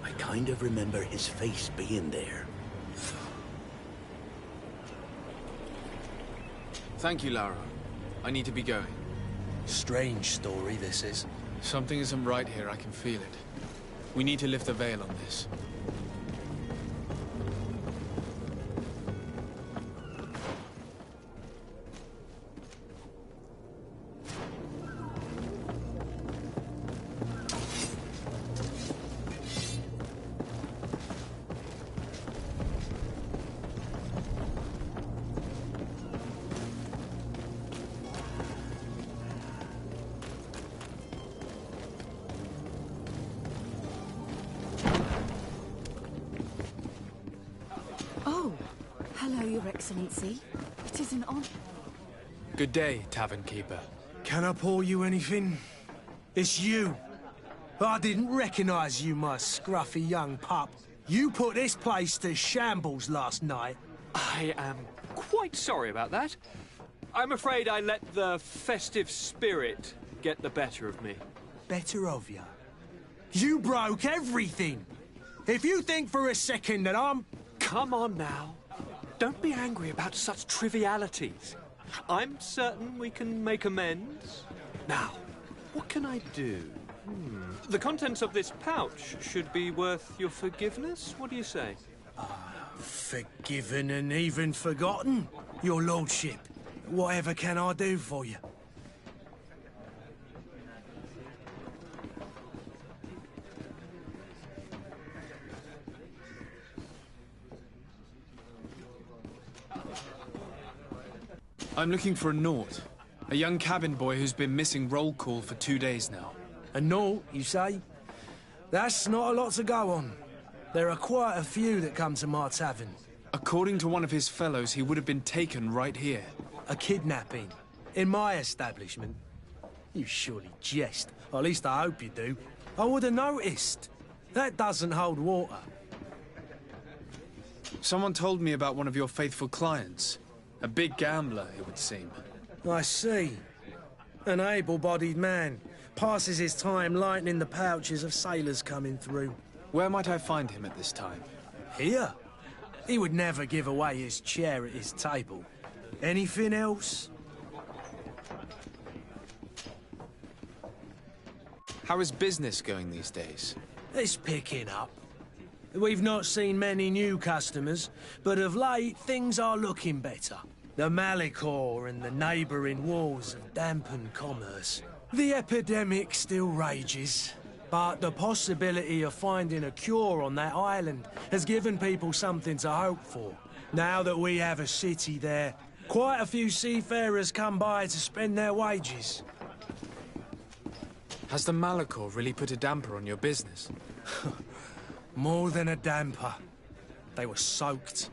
I kind of remember his face being there. Thank you, Lara. I need to be going. Strange story, this is. Something isn't right here, I can feel it. We need to lift the veil on this. Excellency. It is an honor. Good day, tavern keeper. Can I pour you anything? It's you. I didn't recognize you, my scruffy young pup. You put this place to shambles last night. I am quite sorry about that. I'm afraid I let the festive spirit get the better of me. Better of you? You broke everything! If you think for a second that I'm... Come on now. Don't be angry about such trivialities. I'm certain we can make amends. Now, what can I do? The contents of this pouch should be worth your forgiveness. What do you say? Forgiven and even forgotten, your lordship. Whatever can I do for you? I'm looking for a Naut. A young cabin boy who's been missing roll call for 2 days now. A Naut, you say? That's not a lot to go on. There are quite a few that come to my tavern. According to one of his fellows, he would have been taken right here. A kidnapping? In my establishment? You surely jest. Or at least I hope you do. I would have noticed. That doesn't hold water. Someone told me about one of your faithful clients. A big gambler, it would seem. I see. An able-bodied man. Passes his time lightening the pouches of sailors coming through. Where might I find him at this time? Here? He would never give away his chair at his table. Anything else? How is business going these days? It's picking up. We've not seen many new customers, but of late things are looking better. The Malicor and the neighbouring wars have dampened commerce. The epidemic still rages, but the possibility of finding a cure on that island has given people something to hope for. Now that we have a city there, quite a few seafarers come by to spend their wages. Has the Malicor really put a damper on your business? More than a damper. They were soaked.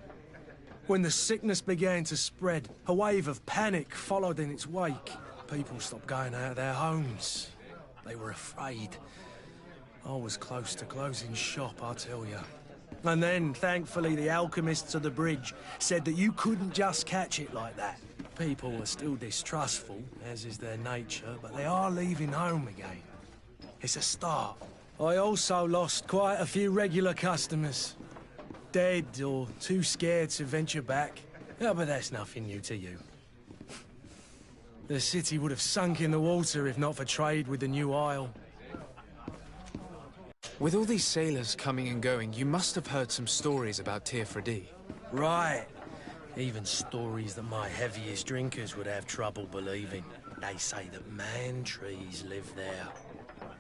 When the sickness began to spread, a wave of panic followed in its wake. People stopped going out of their homes. They were afraid. I was close to closing shop, I tell you. And then, thankfully, the alchemists of the bridge said that you couldn't just catch it like that. People are still distrustful, as is their nature, but they are leaving home again. It's a start. I also lost quite a few regular customers. Dead or too scared to venture back. Oh, but that's nothing new to you. The city would have sunk in the water if not for trade with the new isle. With all these sailors coming and going, you must have heard some stories about Tearfredi. Right. Even stories that my heaviest drinkers would have trouble believing. They say that man-trees live there.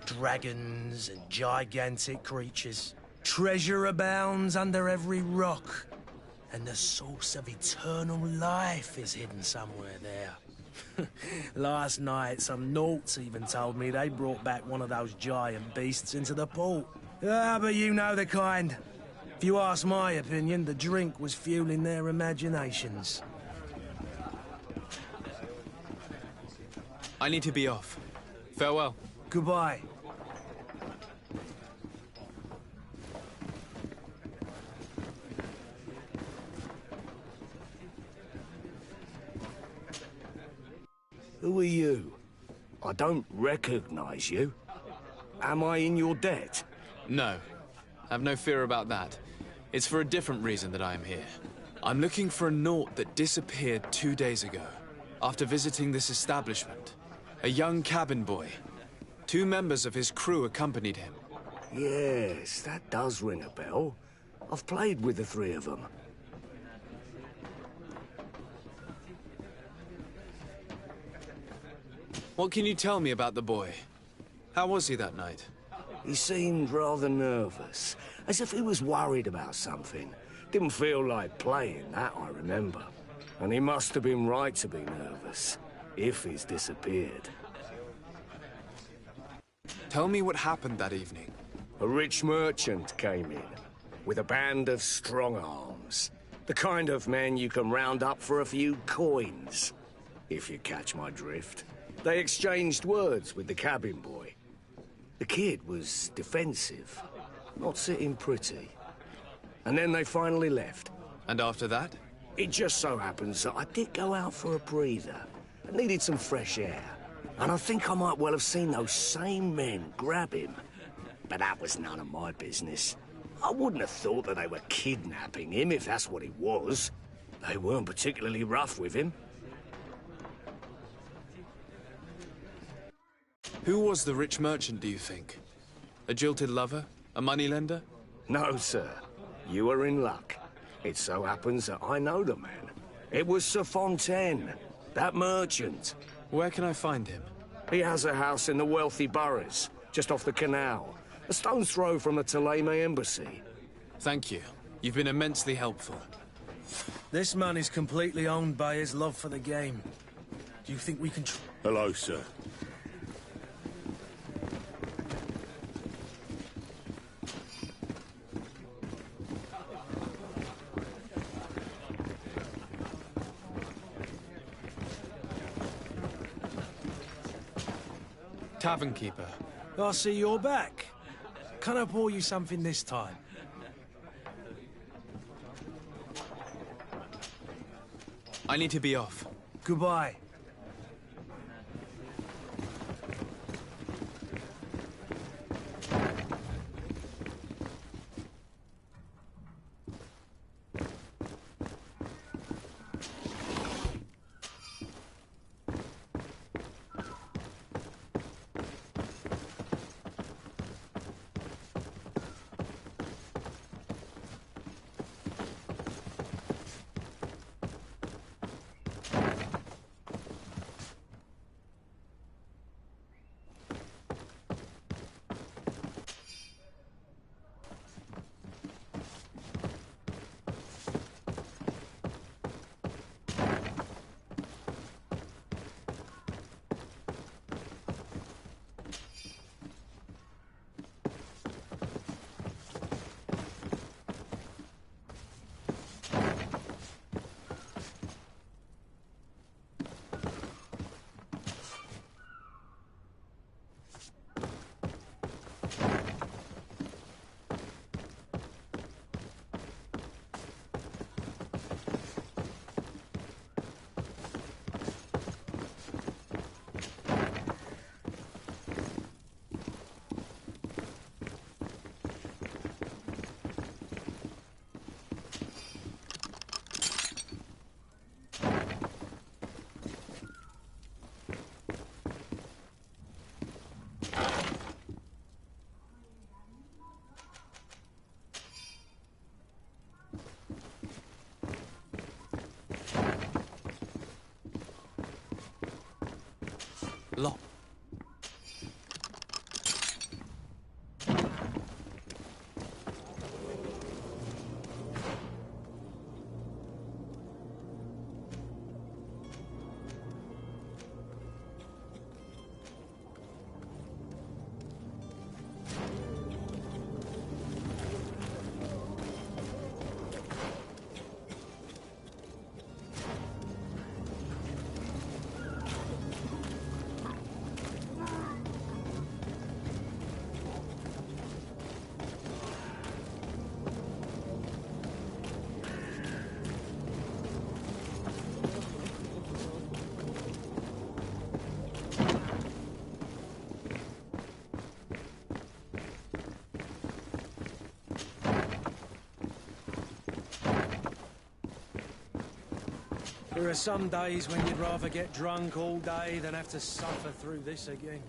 Dragons and gigantic creatures. Treasure abounds under every rock. And the source of eternal life is hidden somewhere there. Last night, some Nauts even told me they brought back one of those giant beasts into the port. Ah, but you know the kind. If you ask my opinion, the drink was fueling their imaginations. I need to be off. Farewell. Goodbye. Who are you? I don't recognize you. Am I in your debt? No. Have no fear about that. It's for a different reason that I am here. I'm looking for a Naut that disappeared 2 days ago, after visiting this establishment. A young cabin boy. 2 members of his crew accompanied him. Yes, that does ring a bell. I've played with the 3 of them. What can you tell me about the boy? How was he that night? He seemed rather nervous, as if he was worried about something. Didn't feel like playing, that I remember. And he must have been right to be nervous, if he's disappeared. Tell me what happened that evening. A rich merchant came in, with a band of strong arms. The kind of men you can round up for a few coins, if you catch my drift. They exchanged words with the cabin boy. The kid was defensive, not sitting pretty. And then they finally left. And after that? It just so happens that I did go out for a breather. I needed some fresh air. And I think I might well have seen those same men grab him. But that was none of my business. I wouldn't have thought that they were kidnapping him, if that's what it was. They weren't particularly rough with him. Who was the rich merchant, do you think? A jilted lover? A moneylender? No, sir. You are in luck. It so happens that I know the man. It was Sir Fontaine, that merchant. Where can I find him? He has a house in the wealthy boroughs, just off the canal. A stone's throw from the Thélème embassy. Thank you. You've been immensely helpful. This man is completely owned by his love for the game. Do you think we can Hello, sir. Tavern keeper. I see you're back. Can I pour you something this time? I need to be off. Goodbye. Lock. There are some days when you'd rather get drunk all day than have to suffer through this again.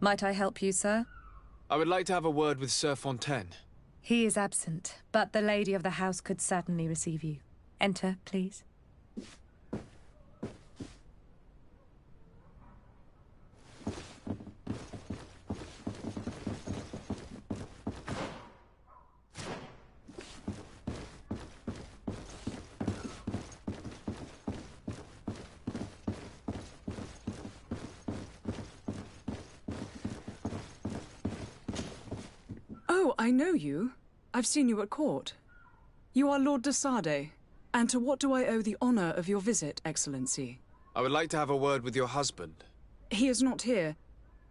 Might I help you, sir? I would like to have a word with Sir Fontaine. He is absent, but the lady of the house could certainly receive you. Enter, please. Oh, I know you. I've seen you at court. You are Lord de Sade. And to what do I owe the honor of your visit, Excellency? I would like to have a word with your husband. He is not here,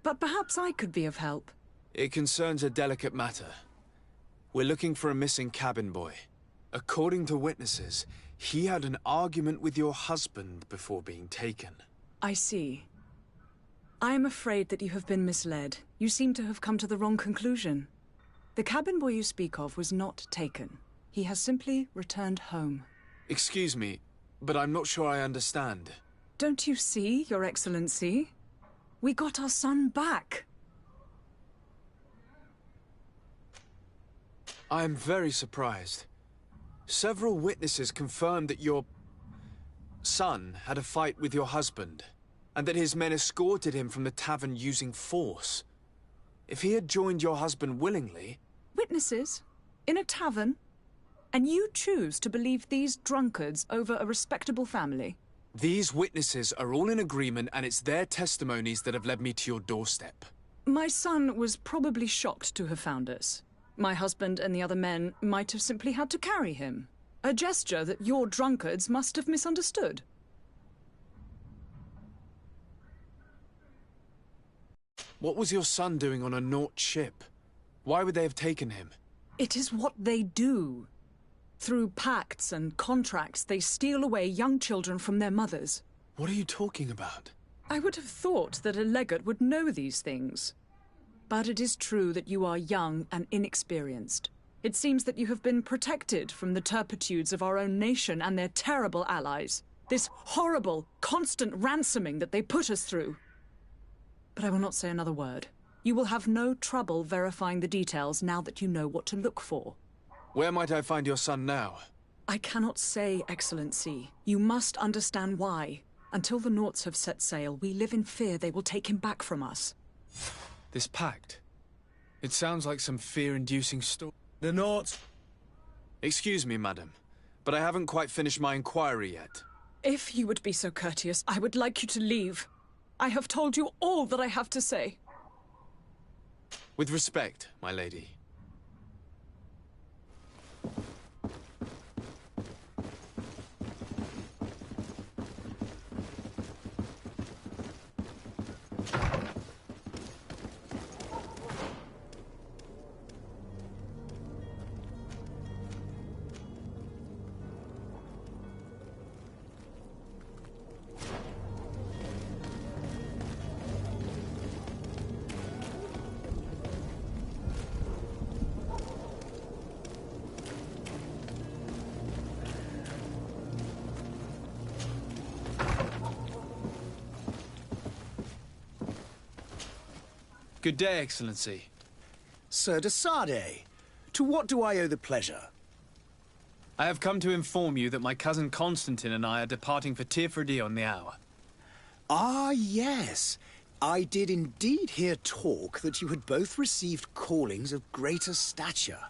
but perhaps I could be of help. It concerns a delicate matter. We're looking for a missing cabin boy. According to witnesses, he had an argument with your husband before being taken. I see. I am afraid that you have been misled. You seem to have come to the wrong conclusion. The cabin boy you speak of was not taken. He has simply returned home. Excuse me, but I'm not sure I understand. Don't you see, Your Excellency? We got our son back. I am very surprised. Several witnesses confirmed that your son had a fight with your husband, and that his men escorted him from the tavern using force. If he had joined your husband willingly... Witnesses? In a tavern? And you choose to believe these drunkards over a respectable family? These witnesses are all in agreement, and it's their testimonies that have led me to your doorstep. My son was probably shocked to have found us. My husband and the other men might have simply had to carry him. A gesture that your drunkards must have misunderstood. What was your son doing on a Naut ship? Why would they have taken him? It is what they do. Through pacts and contracts, they steal away young children from their mothers. What are you talking about? I would have thought that a legate would know these things. But it is true that you are young and inexperienced. It seems that you have been protected from the turpitudes of our own nation and their terrible allies. This horrible, constant ransoming that they put us through. But I will not say another word. You will have no trouble verifying the details now that you know what to look for. Where might I find your son now? I cannot say, Excellency. You must understand why. Until the Nauts have set sail, we live in fear they will take him back from us. This pact? It sounds like some fear-inducing story. The Nauts... Excuse me, madam, but I haven't quite finished my inquiry yet. If you would be so courteous, I would like you to leave. I have told you all that I have to say. With respect, my lady. Good day, Excellency. Sir de Sade, to what do I owe the pleasure? I have come to inform you that my cousin Constantine and I are departing for Tirfredi on the hour. Ah, yes. I did indeed hear talk that you had both received callings of greater stature.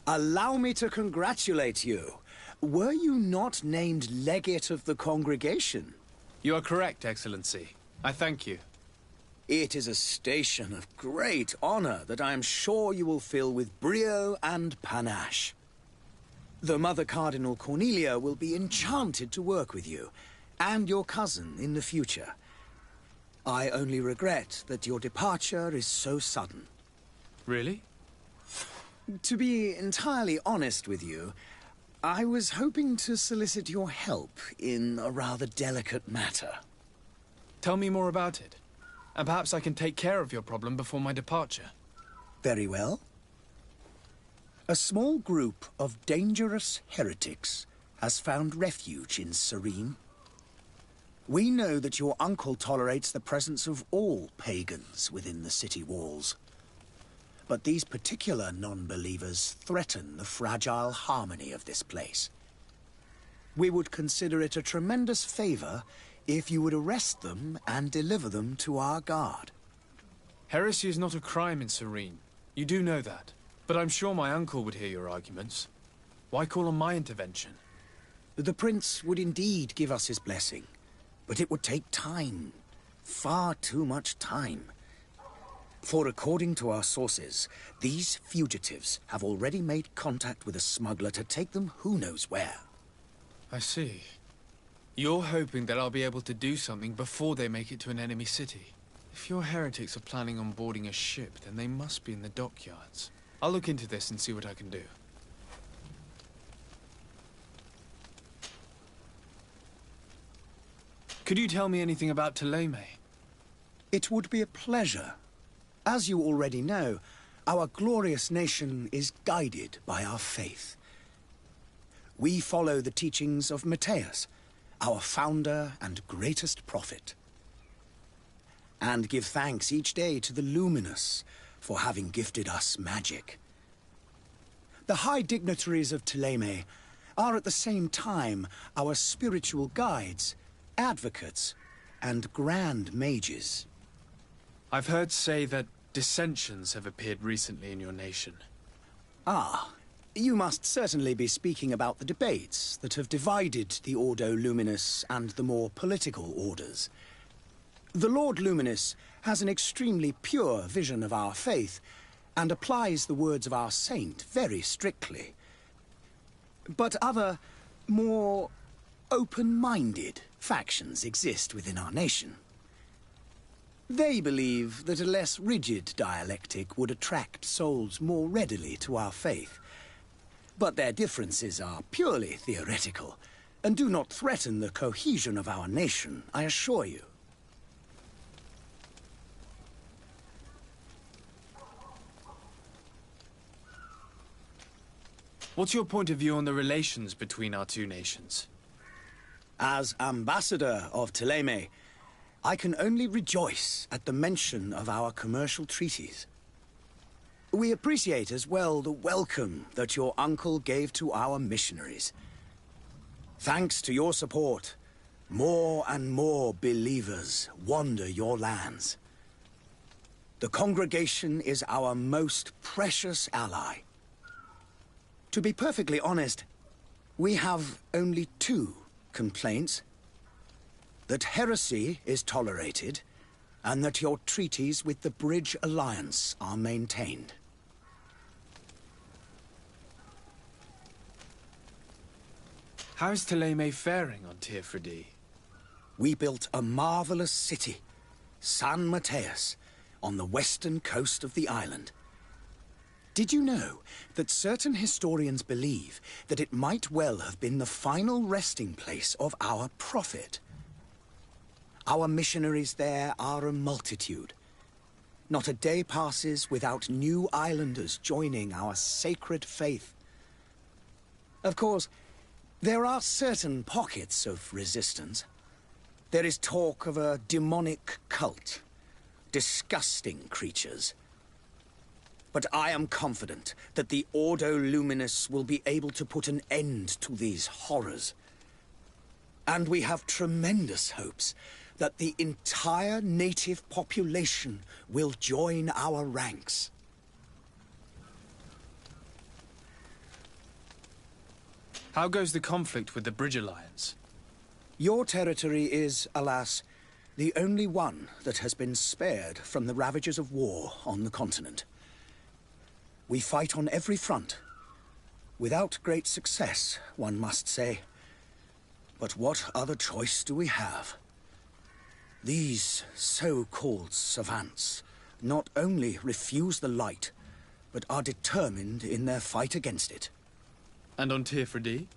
Allow me to congratulate you. Were you not named legate of the congregation? You are correct, Excellency. I thank you. It is a station of great honor that I am sure you will fill with brio and panache. The Mother Cardinal Cornelia will be enchanted to work with you, and your cousin in the future. I only regret that your departure is so sudden. Really? To be entirely honest with you, I was hoping to solicit your help in a rather delicate matter. Tell me more about it. And perhaps I can take care of your problem before my departure. Very well. A small group of dangerous heretics has found refuge in Serene. We know that your uncle tolerates the presence of all pagans within the city walls. But these particular non-believers threaten the fragile harmony of this place. We would consider it a tremendous favor if you would arrest them and deliver them to our guard. Heresy is not a crime in Serene. You do know that. But I'm sure my uncle would hear your arguments. Why call on my intervention? The prince would indeed give us his blessing, but it would take time. Far too much time. For according to our sources, these fugitives have already made contact with a smuggler to take them who knows where. I see. You're hoping that I'll be able to do something before they make it to an enemy city. If your heretics are planning on boarding a ship, then they must be in the dockyards. I'll look into this and see what I can do. Could you tell me anything about Thélème? It would be a pleasure. As you already know, our glorious nation is guided by our faith. We follow the teachings of Matthias, our founder and greatest prophet, and give thanks each day to the Luminous for having gifted us magic. The high dignitaries of Thélème are at the same time our spiritual guides, advocates, and grand mages. I've heard say that dissensions have appeared recently in your nation. Ah, you must certainly be speaking about the debates that have divided the Ordo Luminous and the more political orders. The Lord Luminous has an extremely pure vision of our faith and applies the words of our saint very strictly. But other, more open-minded factions exist within our nation. They believe that a less rigid dialectic would attract souls more readily to our faith. But their differences are purely theoretical, and do not threaten the cohesion of our nation, I assure you. What's your point of view on the relations between our two nations? As ambassador of Thélème, I can only rejoice at the mention of our commercial treaties. We appreciate as well the welcome that your uncle gave to our missionaries. Thanks to your support, more and more believers wander your lands. The congregation is our most precious ally. To be perfectly honest, we have only two complaints. That heresy is tolerated, and that your treaties with the Bridge Alliance are maintained. How is Thélème faring on Teerfredi? We built a marvelous city, San Matthias, on the western coast of the island. Did you know that certain historians believe that it might well have been the final resting place of our prophet? Our missionaries there are a multitude. Not a day passes without new islanders joining our sacred faith. Of course, there are certain pockets of resistance. There is talk of a demonic cult, disgusting creatures. But I am confident that the Ordo Luminous will be able to put an end to these horrors. And we have tremendous hopes that the entire native population will join our ranks. How goes the conflict with the Bridge Alliance? Your territory is, alas, the only one that has been spared from the ravages of war on the continent. We fight on every front. Without great success, one must say. But what other choice do we have? These so-called savants not only refuse the light, but are determined in their fight against it. And on Teerfredi?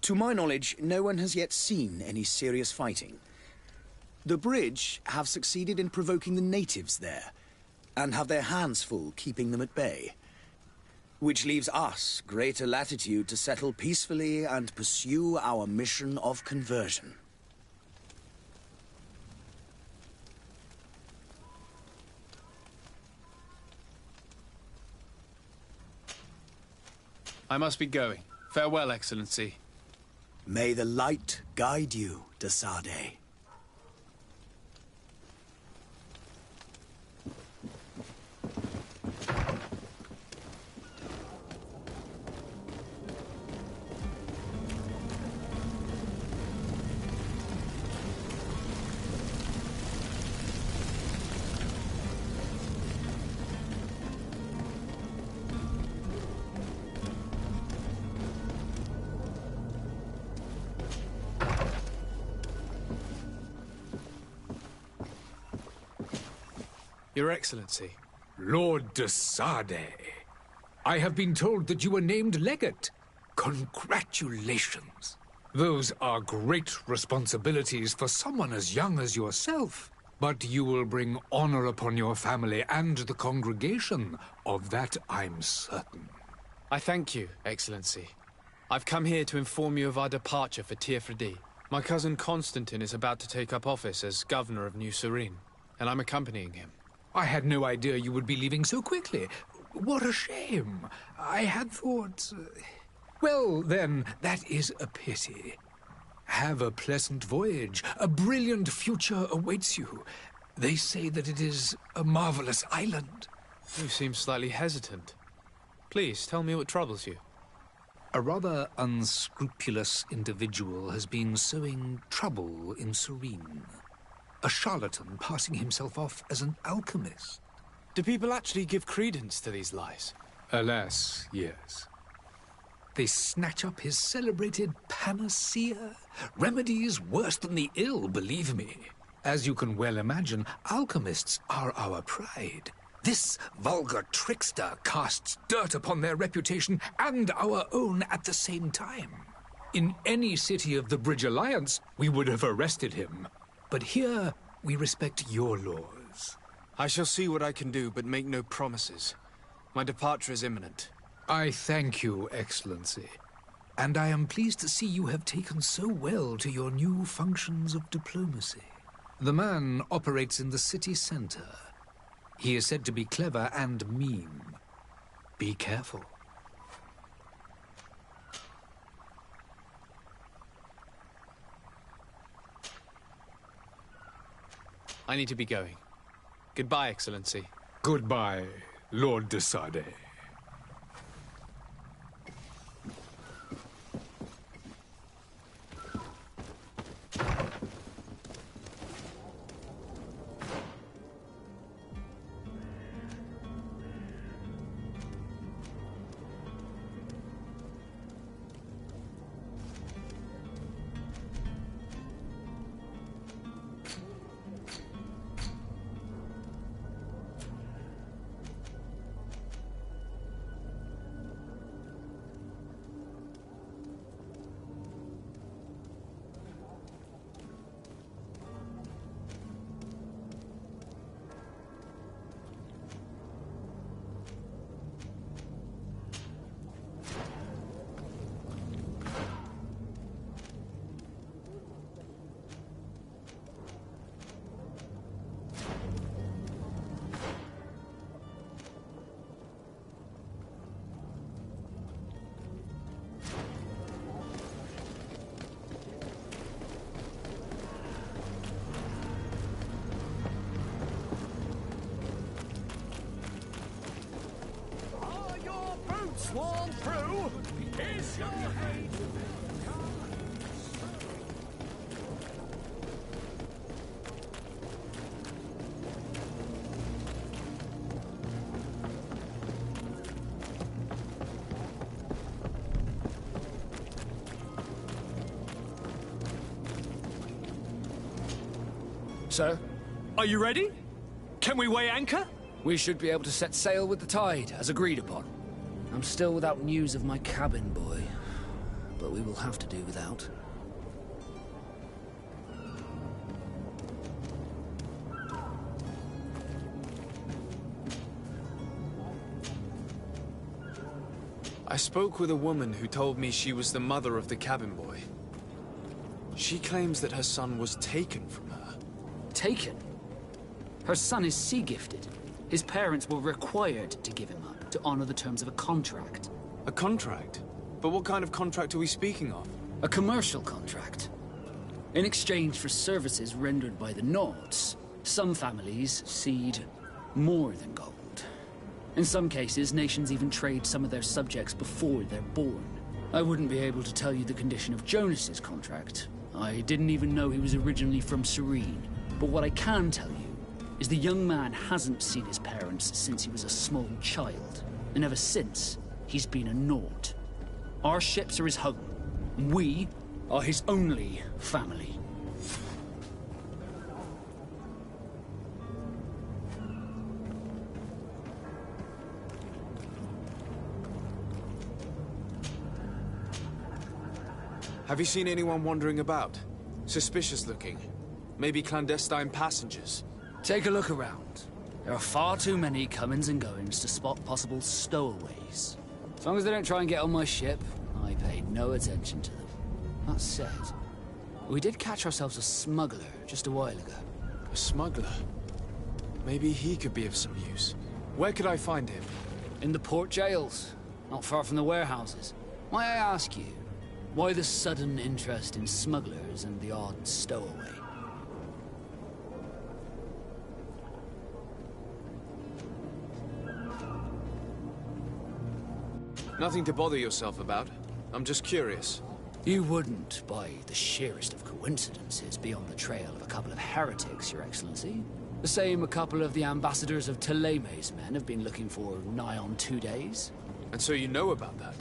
To my knowledge, no one has yet seen any serious fighting. The Bridge have succeeded in provoking the natives there, and have their hands full keeping them at bay. Which leaves us greater latitude to settle peacefully and pursue our mission of conversion. I must be going. Farewell, Excellency. May the light guide you, de Sade. Your Excellency. Lord de Sade, I have been told that you were named legate. Congratulations. Those are great responsibilities for someone as young as yourself. But you will bring honor upon your family and the congregation. Of that I'm certain. I thank you, Excellency. I've come here to inform you of our departure for Tirfredi. My cousin Constantine is about to take up office as governor of New Serene, and I'm accompanying him. I had no idea you would be leaving so quickly. What a shame. I had thought... Well, then, that is a pity. Have a pleasant voyage. A brilliant future awaits you. They say that it is a marvelous island. You seem slightly hesitant. Please, tell me what troubles you. A rather unscrupulous individual has been sowing trouble in Serene. A charlatan passing himself off as an alchemist. Do people actually give credence to these lies? Alas, yes. They snatch up his celebrated panacea. Remedies worse than the ill, believe me. As you can well imagine, alchemists are our pride. This vulgar trickster casts dirt upon their reputation and our own at the same time. In any city of the Bridge Alliance, we would have arrested him. But here, we respect your laws. I shall see what I can do, but make no promises. My departure is imminent. I thank you, Excellency. And I am pleased to see you have taken so well to your new functions of diplomacy. The man operates in the city center. He is said to be clever and mean. Be careful. I need to be going. Goodbye, Excellency. Goodbye, Lord de Sade. Sworn through is your hate. Sir? Are you ready? Can we weigh anchor? We should be able to set sail with the tide, as agreed upon. I'm still without news of my cabin boy, but we will have to do without. I spoke with a woman who told me she was the mother of the cabin boy. She claims that her son was taken from her. Taken? Her son is sea-gifted. His parents were required to give him up to honor the terms of a contract. A contract? But what kind of contract are we speaking of? A commercial contract. In exchange for services rendered by the Nords, some families cede more than gold. In some cases, nations even trade some of their subjects before they're born. I wouldn't be able to tell you the condition of Jonas's contract. I didn't even know he was originally from Serene. But what I can tell you is the young man hasn't seen his parents since he was a small child. And ever since, he's been a Nord. Our ships are his home. We are his only family. Have you seen anyone wandering about? Suspicious looking. Maybe clandestine passengers? Take a look around. There are far too many comings and goings to spot possible stowaways. As long as they don't try and get on my ship, I pay no attention to them. That said, we did catch ourselves a smuggler just a while ago. A smuggler? Maybe he could be of some use. Where could I find him? In the port jails, not far from the warehouses. May I ask you, why the sudden interest in smugglers and the odd stowaway? Nothing to bother yourself about. I'm just curious. You wouldn't, by the sheerest of coincidences, be on the trail of a couple of heretics, Your Excellency. The same a couple of the ambassadors of Teleme's men have been looking for nigh on 2 days. And so you know about that?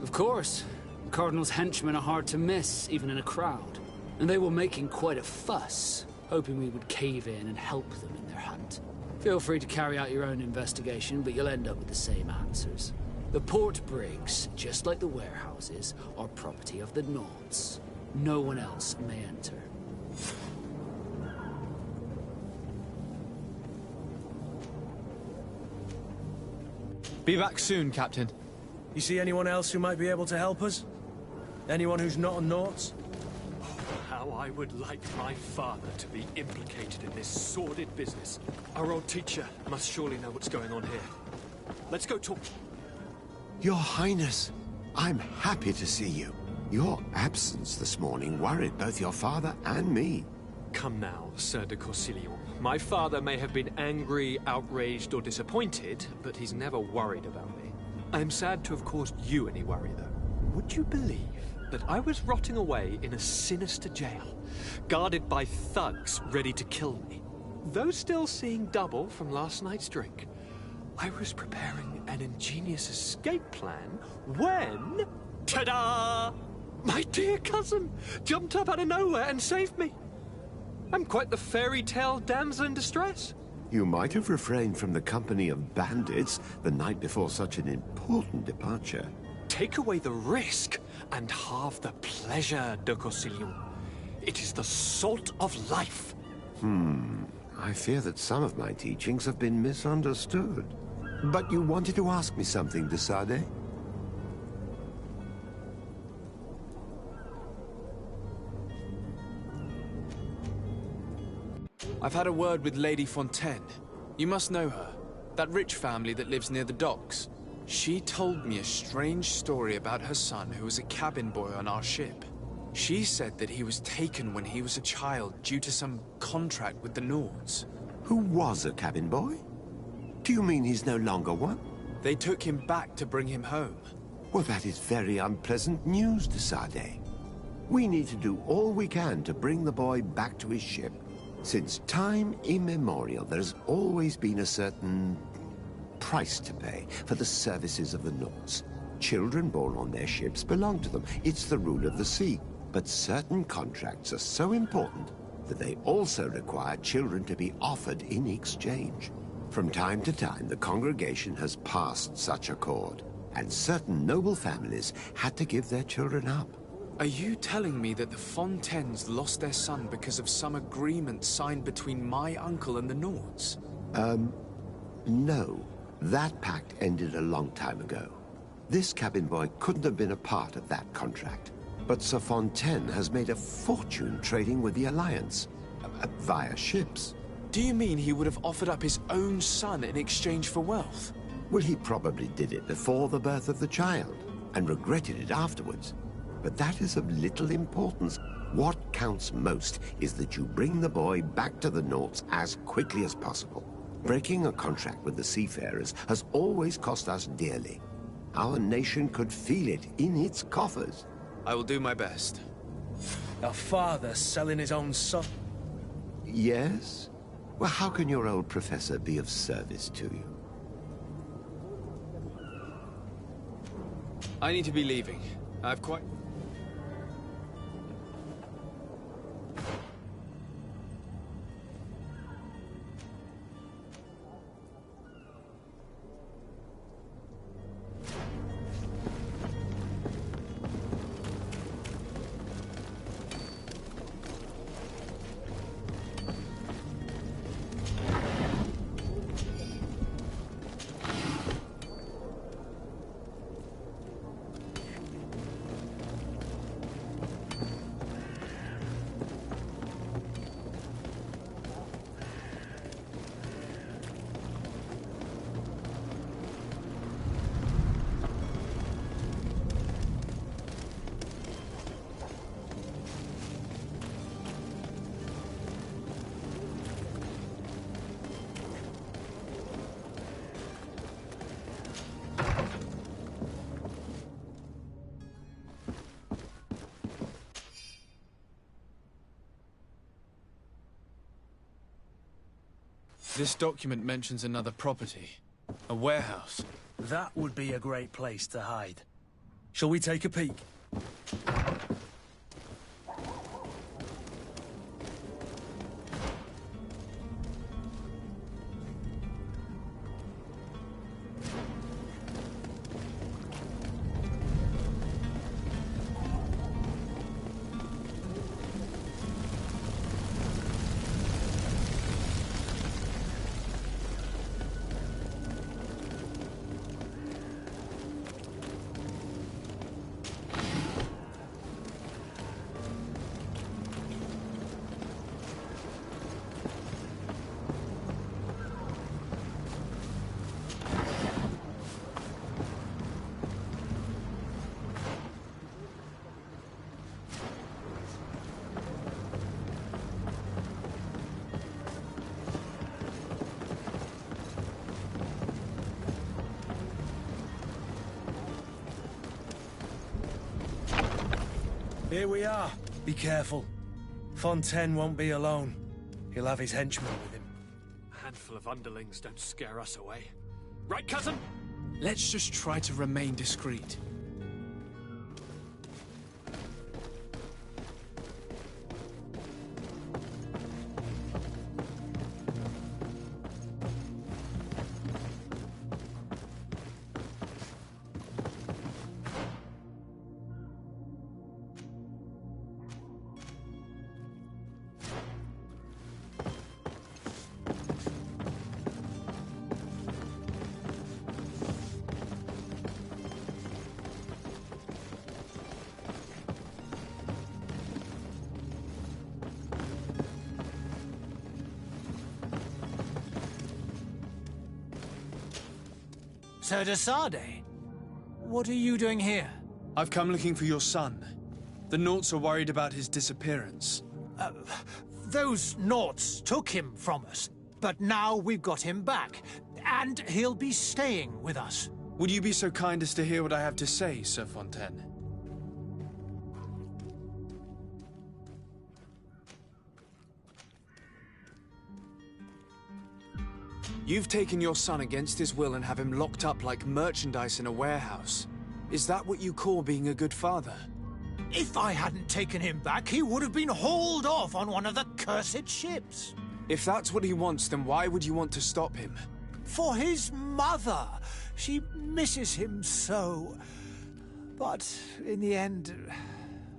Of course. The Cardinal's henchmen are hard to miss, even in a crowd. And they were making quite a fuss, hoping we would cave in and help them in their hunt. Feel free to carry out your own investigation, but you'll end up with the same answers. The port brigs, just like the warehouses, are property of the Nords. No one else may enter. Be back soon, Captain. You see anyone else who might be able to help us? Anyone who's not a Nords? How I would like my father to be implicated in this sordid business. Our old teacher must surely know what's going on here. Let's go talk. Your Highness, I'm happy to see you. Your absence this morning worried both your father and me. Come now, Sir de Corsilion. My father may have been angry, outraged, or disappointed, but he's never worried about me. I am sad to have caused you any worry, though. Would you believe that I was rotting away in a sinister jail, guarded by thugs ready to kill me? Though still seeing double from last night's drink, I was preparing an ingenious escape plan when... ta-da! My dear cousin jumped up out of nowhere and saved me. I'm quite the fairy tale damsel in distress. You might have refrained from the company of bandits the night before such an important departure. Take away the risk and halve the pleasure, de Corsilion. It is the salt of life. I fear that some of my teachings have been misunderstood. But you wanted to ask me something, de Sade? I've had a word with Lady Fontaine. You must know her. That rich family that lives near the docks. She told me a strange story about her son who was a cabin boy on our ship. She said that he was taken when he was a child due to some contract with the Nords. Who was a cabin boy? Do you mean he's no longer one? They took him back to bring him home. Well, that is very unpleasant news, de Sade. We need to do all we can to bring the boy back to his ship. Since time immemorial, there has always been a certain price to pay for the services of the Nords. Children born on their ships belong to them. It's the rule of the sea. But certain contracts are so important that they also require children to be offered in exchange. From time to time, the congregation has passed such accord, and certain noble families had to give their children up. Are you telling me that the Fontaines lost their son because of some agreement signed between my uncle and the Nords? No. That pact ended a long time ago. This cabin boy couldn't have been a part of that contract. But Sir Fontaine has made a fortune trading with the Alliance, via ships. Do you mean he would have offered up his own son in exchange for wealth? Well, he probably did it before the birth of the child. and regretted it afterwards. But that is of little importance. What counts most is that you bring the boy back to the Nauts as quickly as possible. Breaking a contract with the seafarers has always cost us dearly. Our nation could feel it in its coffers. I will do my best. A father selling his own son? Yes? Well, how can your old professor be of service to you? I need to be leaving. I've quite... This document mentions another property. A warehouse. That would be a great place to hide. Shall we take a peek? Here we are. Be careful. Fontaine won't be alone. He'll have his henchmen with him. A handful of underlings don't scare us away. Right, cousin? Let's just try to remain discreet. Sir de Sade, what are you doing here? I've come looking for your son. The Nauts are worried about his disappearance. Those Nauts took him from us, but now we've got him back, and he'll be staying with us. Would you be so kind as to hear what I have to say, Sir Fontaine? You've taken your son against his will and have him locked up like merchandise in a warehouse. Is that what you call being a good father? If I hadn't taken him back, he would have been hauled off on one of the cursed ships. If that's what he wants, then why would you want to stop him? For his mother. She misses him so. But in the end,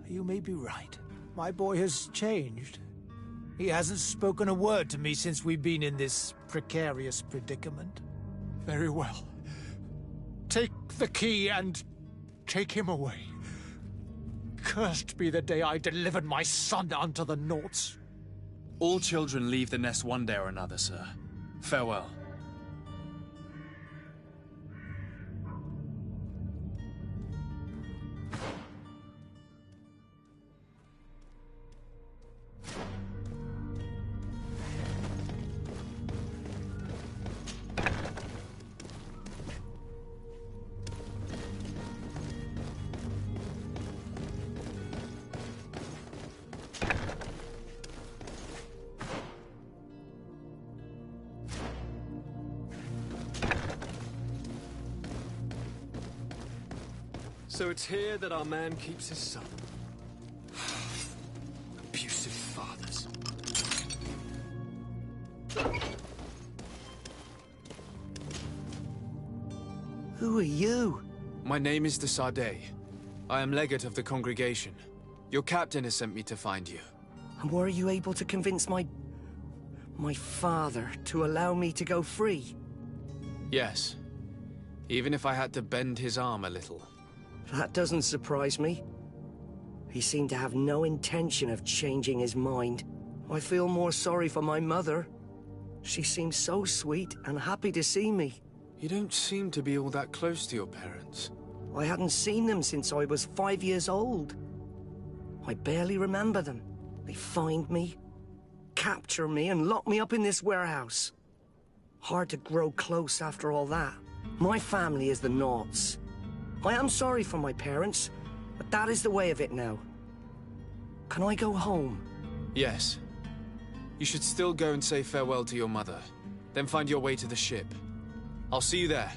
you may be right. My boy has changed. He hasn't spoken a word to me since we've been in this precarious predicament. Very well. Take the key and take him away. Cursed be the day I delivered my son unto the Nauts. All children leave the nest one day or another, sir. Farewell. So it's here that our man keeps his son. Abusive fathers. Who are you? My name is de Sardet. I am legate of the congregation. Your captain has sent me to find you. And were you able to convince my father to allow me to go free? Yes. Even if I had to bend his arm a little. That doesn't surprise me. He seemed to have no intention of changing his mind. I feel more sorry for my mother. She seemed so sweet and happy to see me. You don't seem to be all that close to your parents. I hadn't seen them since I was 5 years old. I barely remember them. They find me, capture me, and lock me up in this warehouse. Hard to grow close after all that. My family is the Naughts. I am sorry for my parents, but that is the way of it now. Can I go home? Yes. You should still go and say farewell to your mother. Then find your way to the ship. I'll see you there.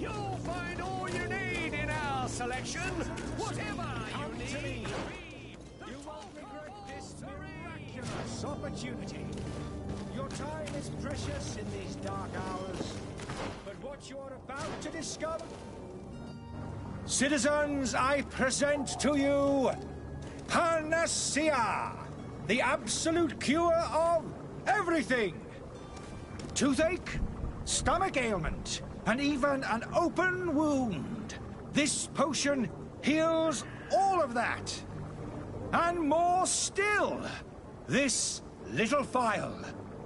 You'll find all you need in our selection. Whatever you need. You won't regret this miraculous opportunity. Your time is precious in these dark hours. But what you're about to discover... Citizens, I present to you Panacea, the absolute cure of everything. Toothache, stomach ailment, and even an open wound. This potion heals all of that. And more still. This little phial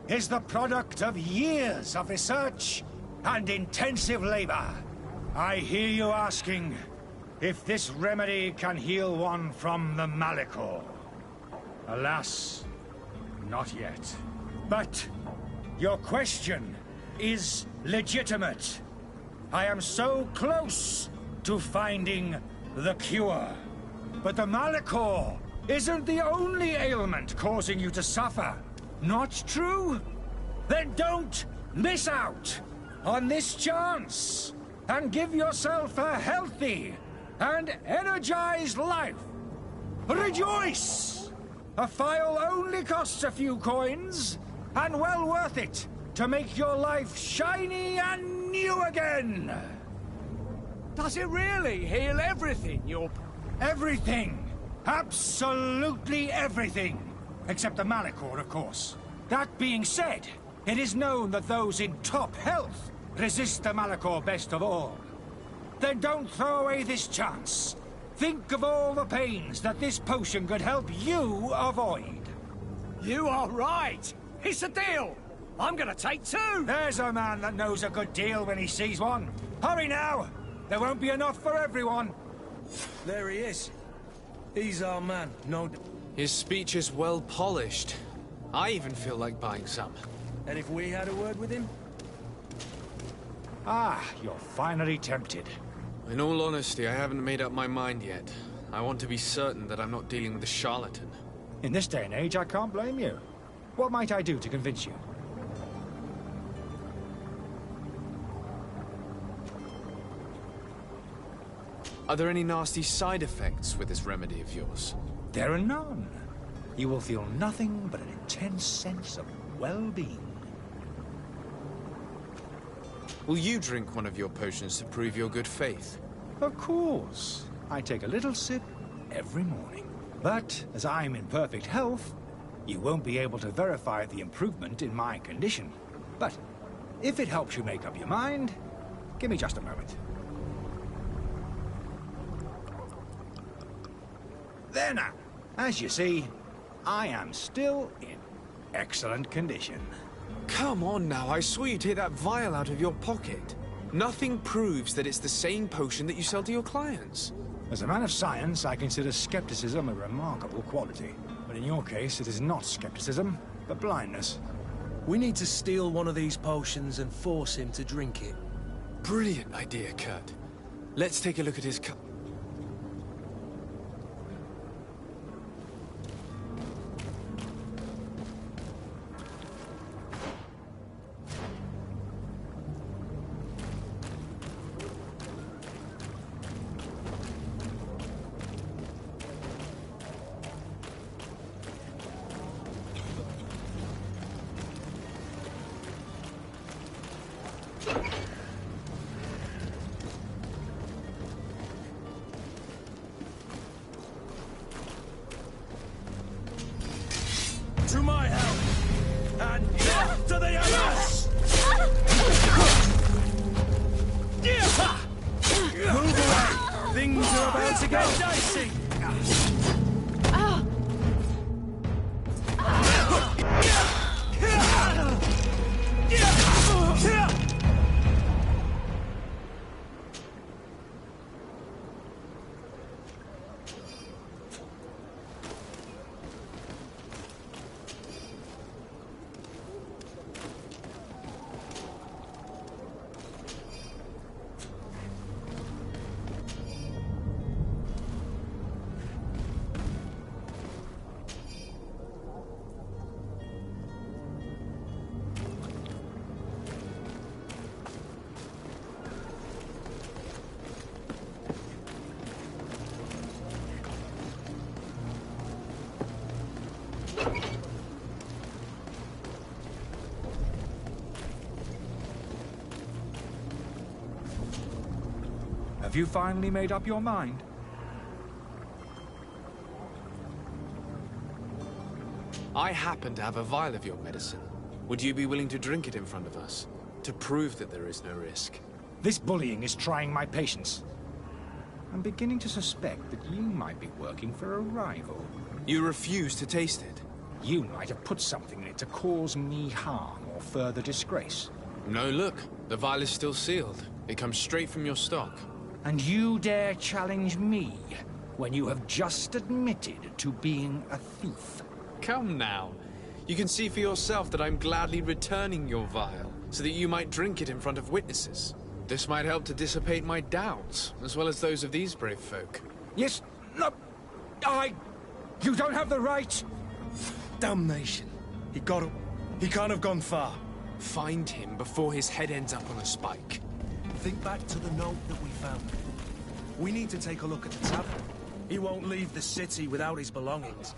is the product of years of research and intensive labor. I hear you asking if this remedy can heal one from the Malachor. Alas, not yet. But your question is legitimate. I am so close to finding the cure. But the Malachor isn't the only ailment causing you to suffer. Not true? Then don't miss out on this chance and give yourself a healthy and energized life. Rejoice! A phial only costs a few coins, and well worth it to make your life shiny and new again. Does it really heal everything, Everything! Absolutely everything! Except the Malachor, of course. That being said, it is known that those in top health resist the Malachor best of all. Then don't throw away this chance. Think of all the pains that this potion could help you avoid. You are right! It's a deal! I'm gonna take two! There's a man that knows a good deal when he sees one. Hurry now! There won't be enough for everyone. There he is. He's our man, no... His speech is well polished. I even feel like buying some. And if we had a word with him? Ah, you're finally tempted. In all honesty, I haven't made up my mind yet. I want to be certain that I'm not dealing with a charlatan. In this day and age, I can't blame you. What might I do to convince you? Are there any nasty side effects with this remedy of yours? There are none. you will feel nothing but an intense sense of well-being. Will you drink one of your potions to prove your good faith? Of course. I take a little sip every morning. But, as I'm in perfect health, you won't be able to verify the improvement in my condition. But, if it helps you make up your mind, give me just a moment. There now. As you see, I am still in excellent condition. Come on now, I saw you take that vial out of your pocket. Nothing proves that it's the same potion that you sell to your clients. As a man of science, I consider skepticism a remarkable quality. But in your case, it is not skepticism, but blindness. We need to steal one of these potions and force him to drink it. Brilliant idea, Kurt. Let's take a look at his cup. To my help! And death to the others! Move away! Things are about to get dicey! Have you finally made up your mind? I happen to have a vial of your medicine. Would you be willing to drink it in front of us? To prove that there is no risk? This bullying is trying my patience. I'm beginning to suspect that you might be working for a rival. You refuse to taste it? You might have put something in it to cause me harm or further disgrace. No, look. The vial is still sealed. It comes straight from your stock. And you dare challenge me when you have just admitted to being a thief? Come now. You can see for yourself that I'm gladly returning your vial, so that you might drink it in front of witnesses. This might help to dissipate my doubts, as well as those of these brave folk. Yes, no, you don't have the right. Damnation. He can't have gone far. Find him before his head ends up on a spike. Think back to the note that we found. We need to take a look at the tavern. He won't leave the city without his belongings.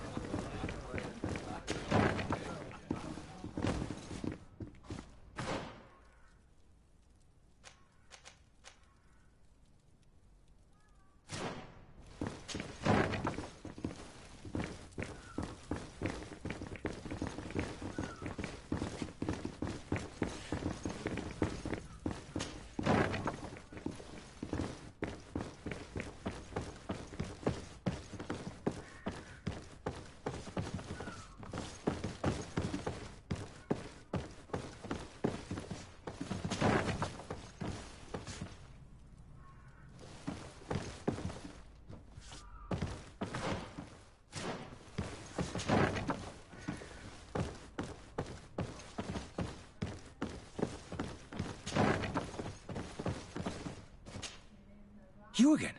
You again?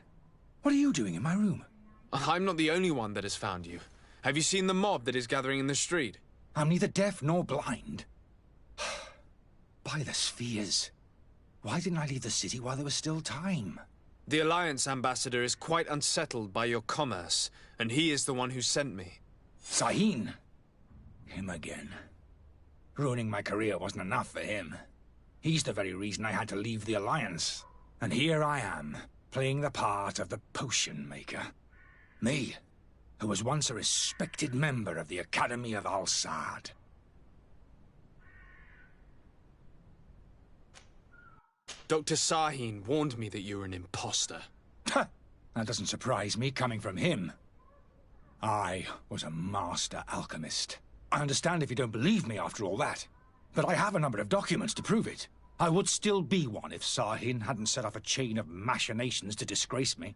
What are you doing in my room? I'm not the only one that has found you. Have you seen the mob that is gathering in the street? I'm neither deaf nor blind. By the spheres. Why didn't I leave the city while there was still time? The Alliance ambassador is quite unsettled by your commerce, and he is the one who sent me. Sahin. Him again. Ruining my career wasn't enough for him. He's the very reason I had to leave the Alliance. And here I am, playing the part of the potion maker. Me, who was once a respected member of the Academy of Al-Saad. Dr. Sahin warned me that you were an imposter. That doesn't surprise me, coming from him. I was a master alchemist. I understand if you don't believe me after all that, but I have a number of documents to prove it. I would still be one if Sahin hadn't set off a chain of machinations to disgrace me.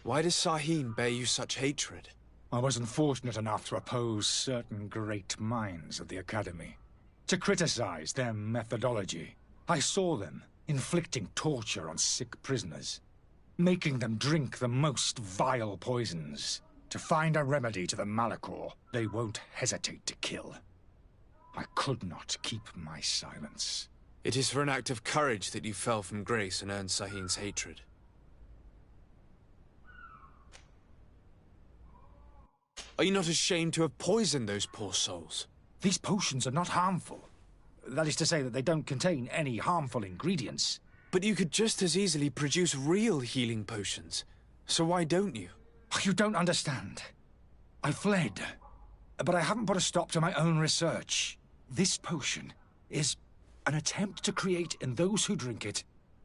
Why does Sahin bear you such hatred? I wasn't fortunate enough to oppose certain great minds of the Academy, to criticize their methodology. I saw them inflicting torture on sick prisoners, making them drink the most vile poisons. To find a remedy to the Malachor, they won't hesitate to kill. I could not keep my silence. It is for an act of courage that you fell from grace and earned Sahin's hatred. Are you not ashamed to have poisoned those poor souls? These potions are not harmful. That is to say that they don't contain any harmful ingredients. But you could just as easily produce real healing potions. So why don't you? You don't understand. I fled, but I haven't put a stop to my own research. This potion is an attempt to create in those who drink it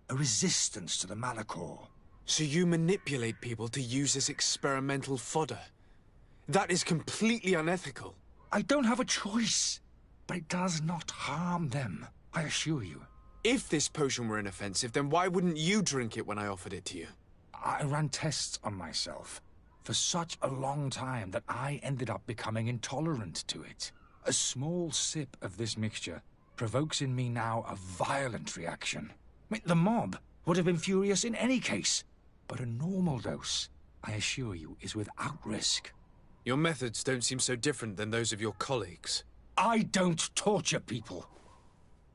a resistance to the Malachor. So you manipulate people to use as experimental fodder? That is completely unethical. I don't have a choice, but it does not harm them, I assure you. If this potion were inoffensive, then why wouldn't you drink it when I offered it to you? I ran tests on myself for such a long time that I ended up becoming intolerant to it. A small sip of this mixture provokes in me now a violent reaction. The mob would have been furious in any case, but a normal dose, I assure you, is without risk. Your methods don't seem so different than those of your colleagues. I don't torture people.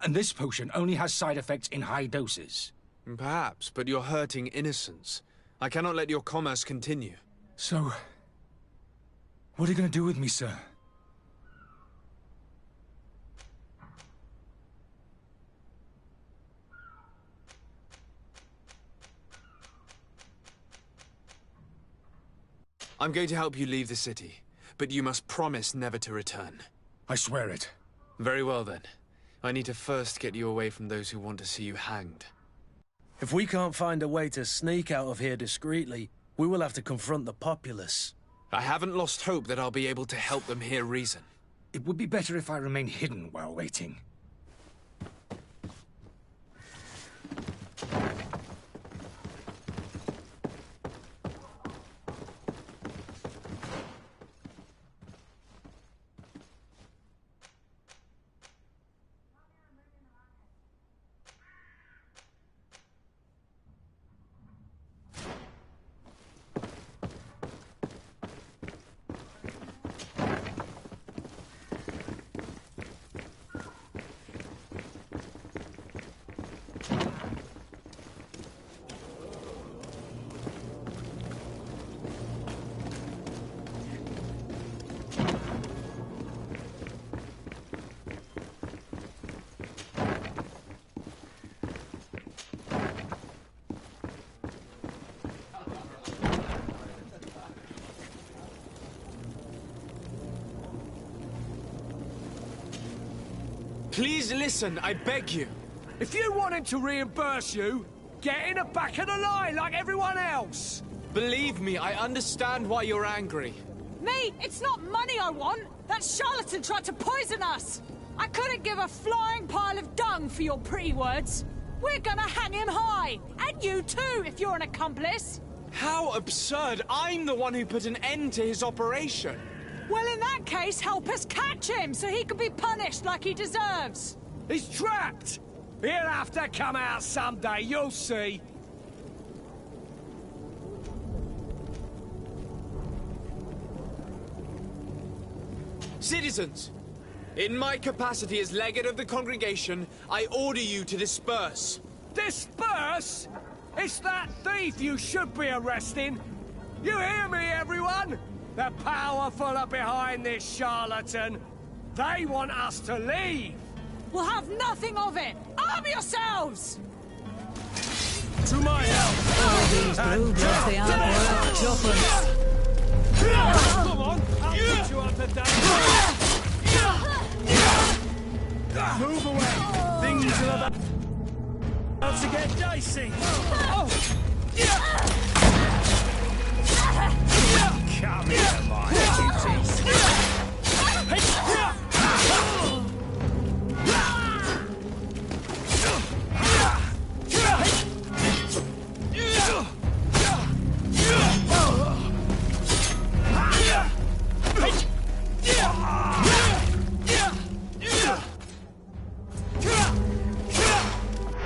And this potion only has side effects in high doses. Perhaps, but you're hurting innocents. I cannot let your commerce continue. So, what are you going to do with me, sir? I'm going to help you leave the city, but you must promise never to return. I swear it. Very well, then. I need to first get you away from those who want to see you hanged. If we can't find a way to sneak out of here discreetly, we will have to confront the populace. I haven't lost hope that I'll be able to help them hear reason. It would be better if I remain hidden while waiting. Please listen, I beg you. If you want him to reimburse you, get in the back of the line like everyone else. Believe me, I understand why you're angry. Me? It's not money I want. That charlatan tried to poison us. I couldn't give a flying pile of dung for your pretty words. We're gonna hang him high. And you too, if you're an accomplice. How absurd! I'm the one who put an end to his operation. Well, in that case, help us catch him so he can be punished like he deserves. He's trapped. He'll have to come out someday, you'll see. Citizens, in my capacity as legate of the congregation, I order you to disperse. Disperse? It's that thief you should be arresting. You hear me, everyone? The powerful are behind this charlatan. They want us to leave. We'll have nothing of it! Arm yourselves! To my help! All these bluebirds, they aren't worth tuppence. Come on! I'll put you up to date. Move away! Things are about to get dicey! Come here, my cuties!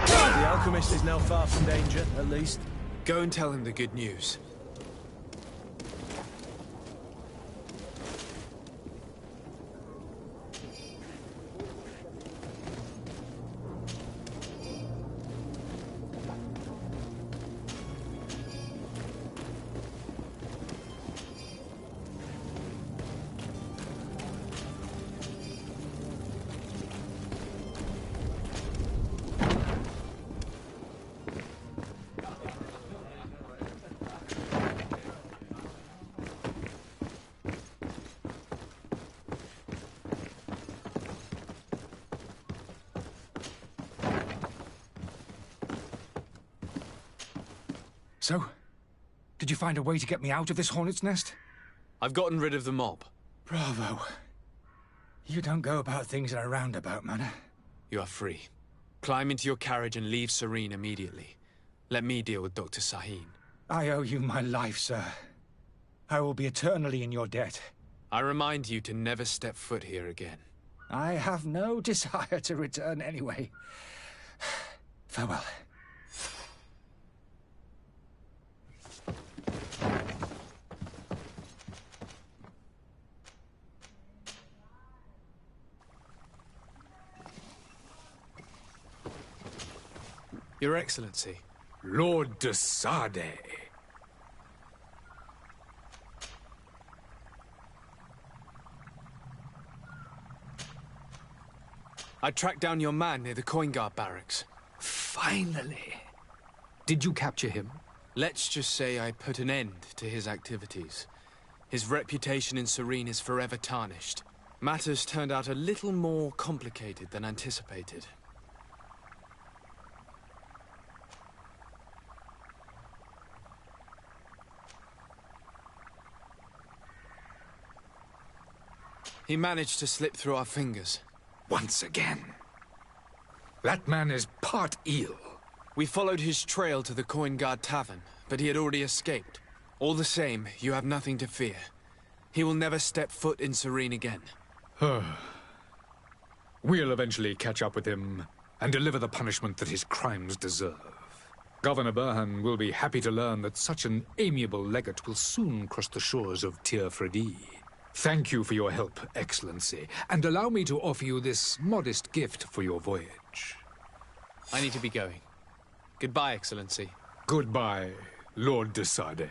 The alchemist is now far from danger, at least. Go and tell him the good news. So, did you find a way to get me out of this hornet's nest? I've gotten rid of the mob. Bravo. You don't go about things in a roundabout manner. You are free. Climb into your carriage and leave Serene immediately. Let me deal with Dr. Sahin. I owe you my life, sir. I will be eternally in your debt. I remind you to never step foot here again. I have no desire to return anyway. Farewell. Your Excellency. Lord de Sade. I tracked down your man near the Coin Guard barracks. Finally. Did you capture him? Let's just say I put an end to his activities. His reputation in Serene is forever tarnished. Matters turned out a little more complicated than anticipated. He managed to slip through our fingers. Once again. That man is part eel. We followed his trail to the Coin Guard Tavern, but he had already escaped. All the same, you have nothing to fear. He will never step foot in Serene again. We'll eventually catch up with him and deliver the punishment that his crimes deserve. Governor Burhan will be happy to learn that such an amiable legate will soon cross the shores of Tir Fredi. Thank you for your help, Excellency, and allow me to offer you this modest gift for your voyage. I need to be going. Goodbye, Excellency. Goodbye, Lord de Sade.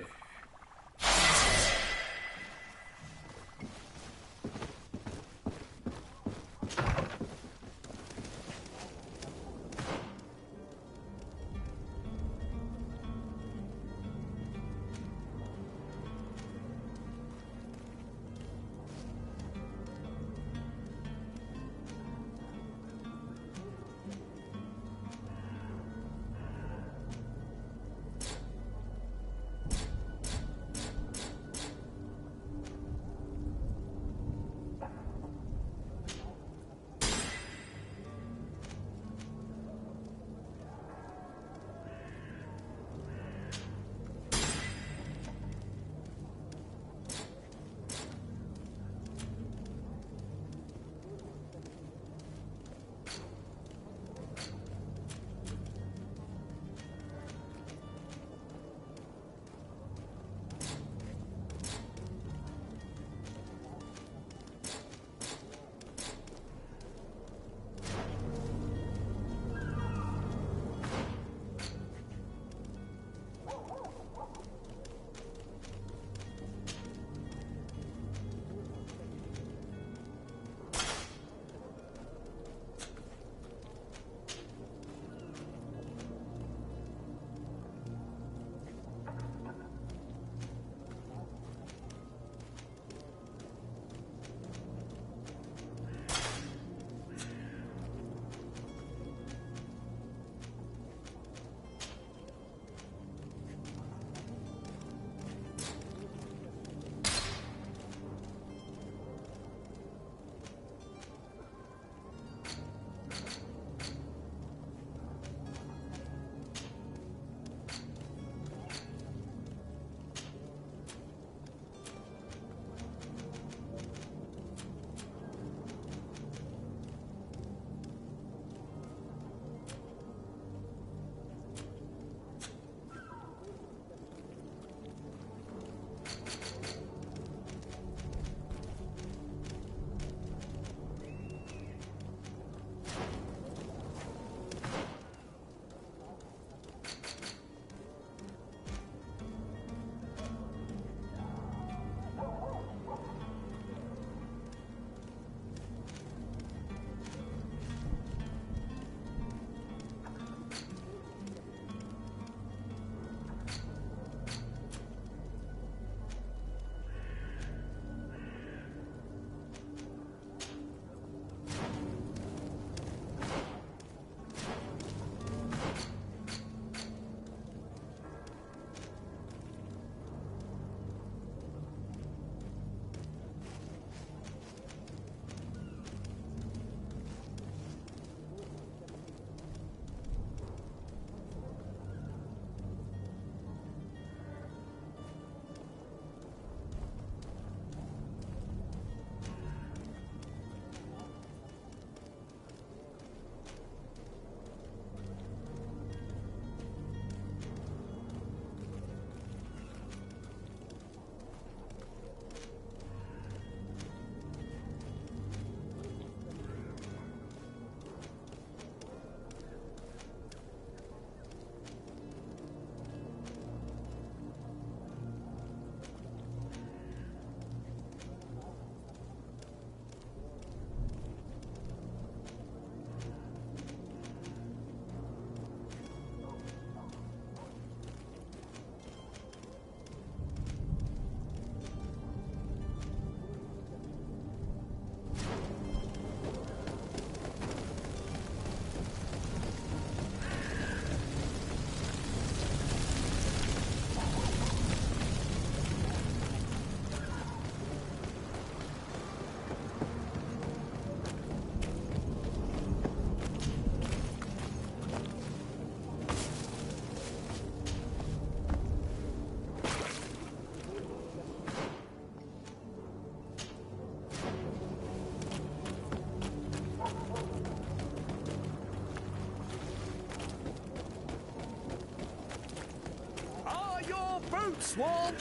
fruit swarm!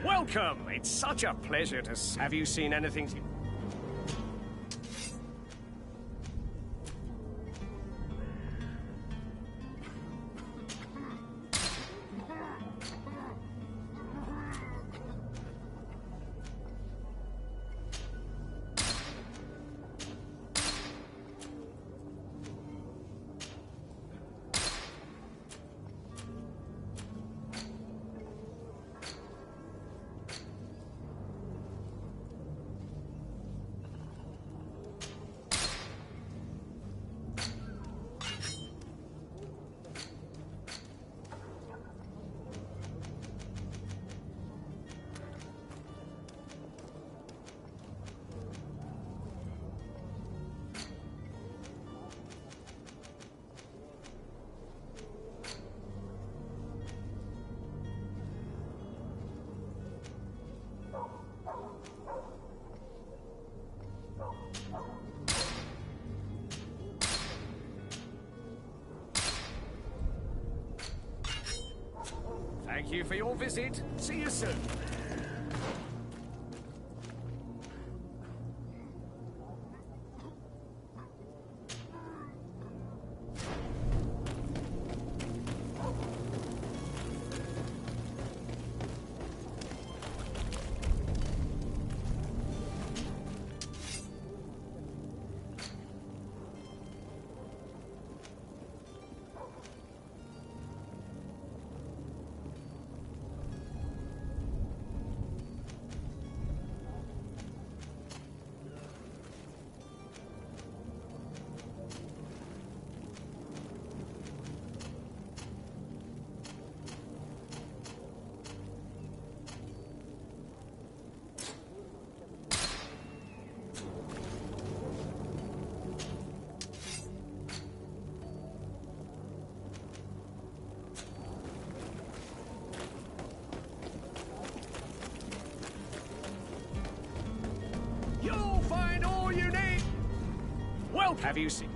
Welcome! It's such a pleasure to... Have you seen anything... Thank you for your visit. See you soon. You'll find all you need. Well, have you seen?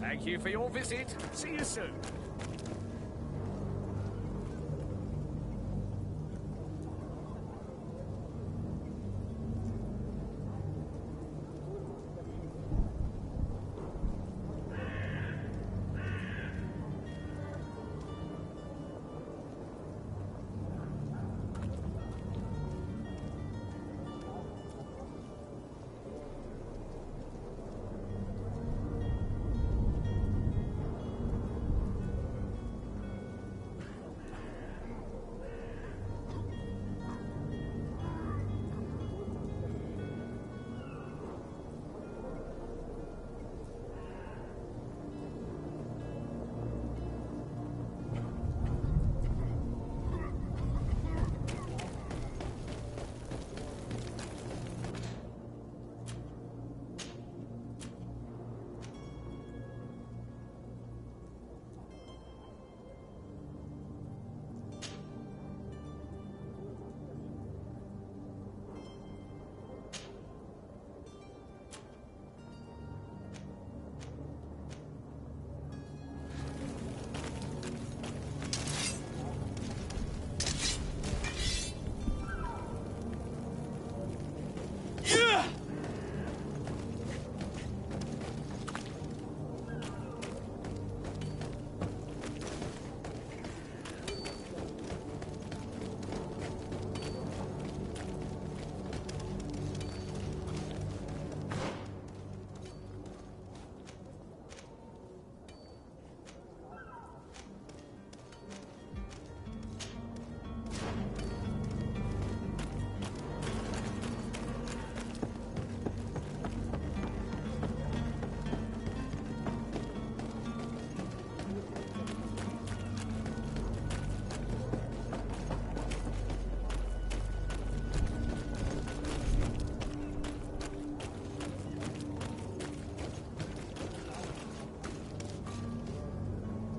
Thank you for your visit. See you soon.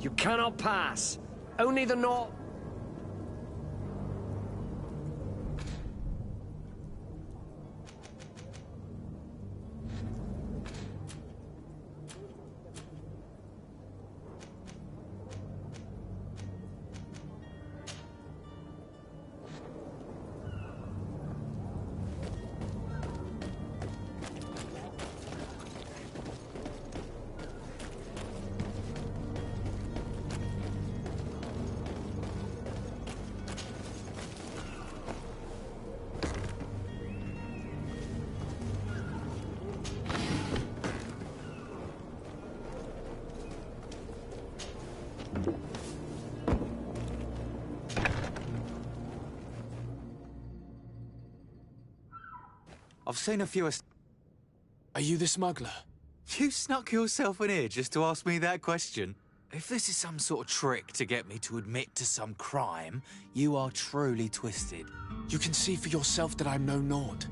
You cannot pass. Only the Nor... I've seen a few... Are you the smuggler? You snuck yourself in here just to ask me that question? If this is some sort of trick to get me to admit to some crime, you are truly twisted. You can see for yourself that I'm no Nord.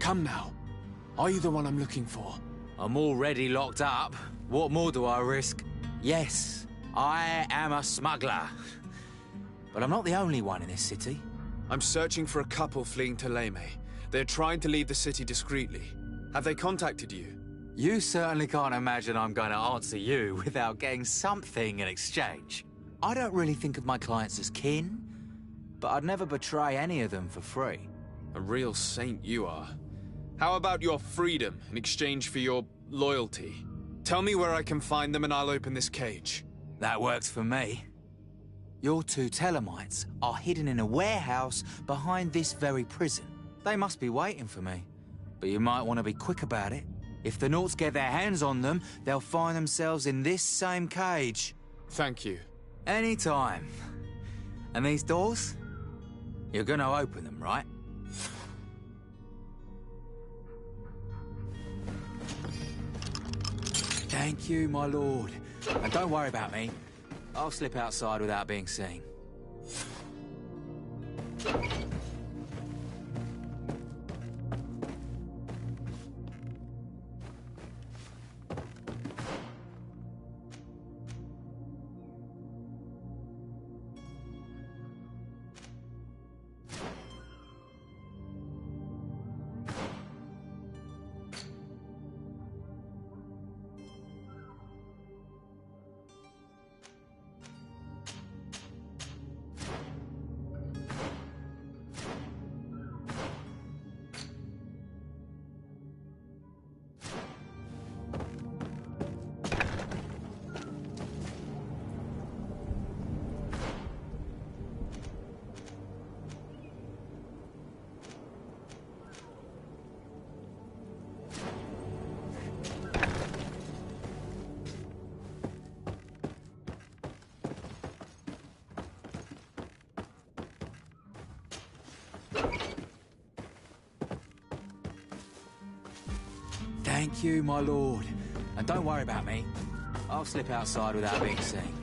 Come now. Are you the one I'm looking for? I'm already locked up. What more do I risk? Yes, I am a smuggler. But I'm not the only one in this city. I'm searching for a couple fleeing to Leme. They're trying to leave the city discreetly. Have they contacted you? You certainly can't imagine I'm going to answer you without getting something in exchange. I don't really think of my clients as kin, but I'd never betray any of them for free. A real saint you are. How about your freedom in exchange for your loyalty? Tell me where I can find them and I'll open this cage. That works for me. Your two Telemites are hidden in a warehouse behind this very prison. They must be waiting for me, but you might want to be quick about it. If the Nauts get their hands on them, they'll find themselves in this same cage. Thank you. Anytime. And these doors? You're gonna open them, right? Thank you, my lord. And don't worry about me. I'll slip outside without being seen. Thank you, my lord. And don't worry about me. I'll slip outside without being seen.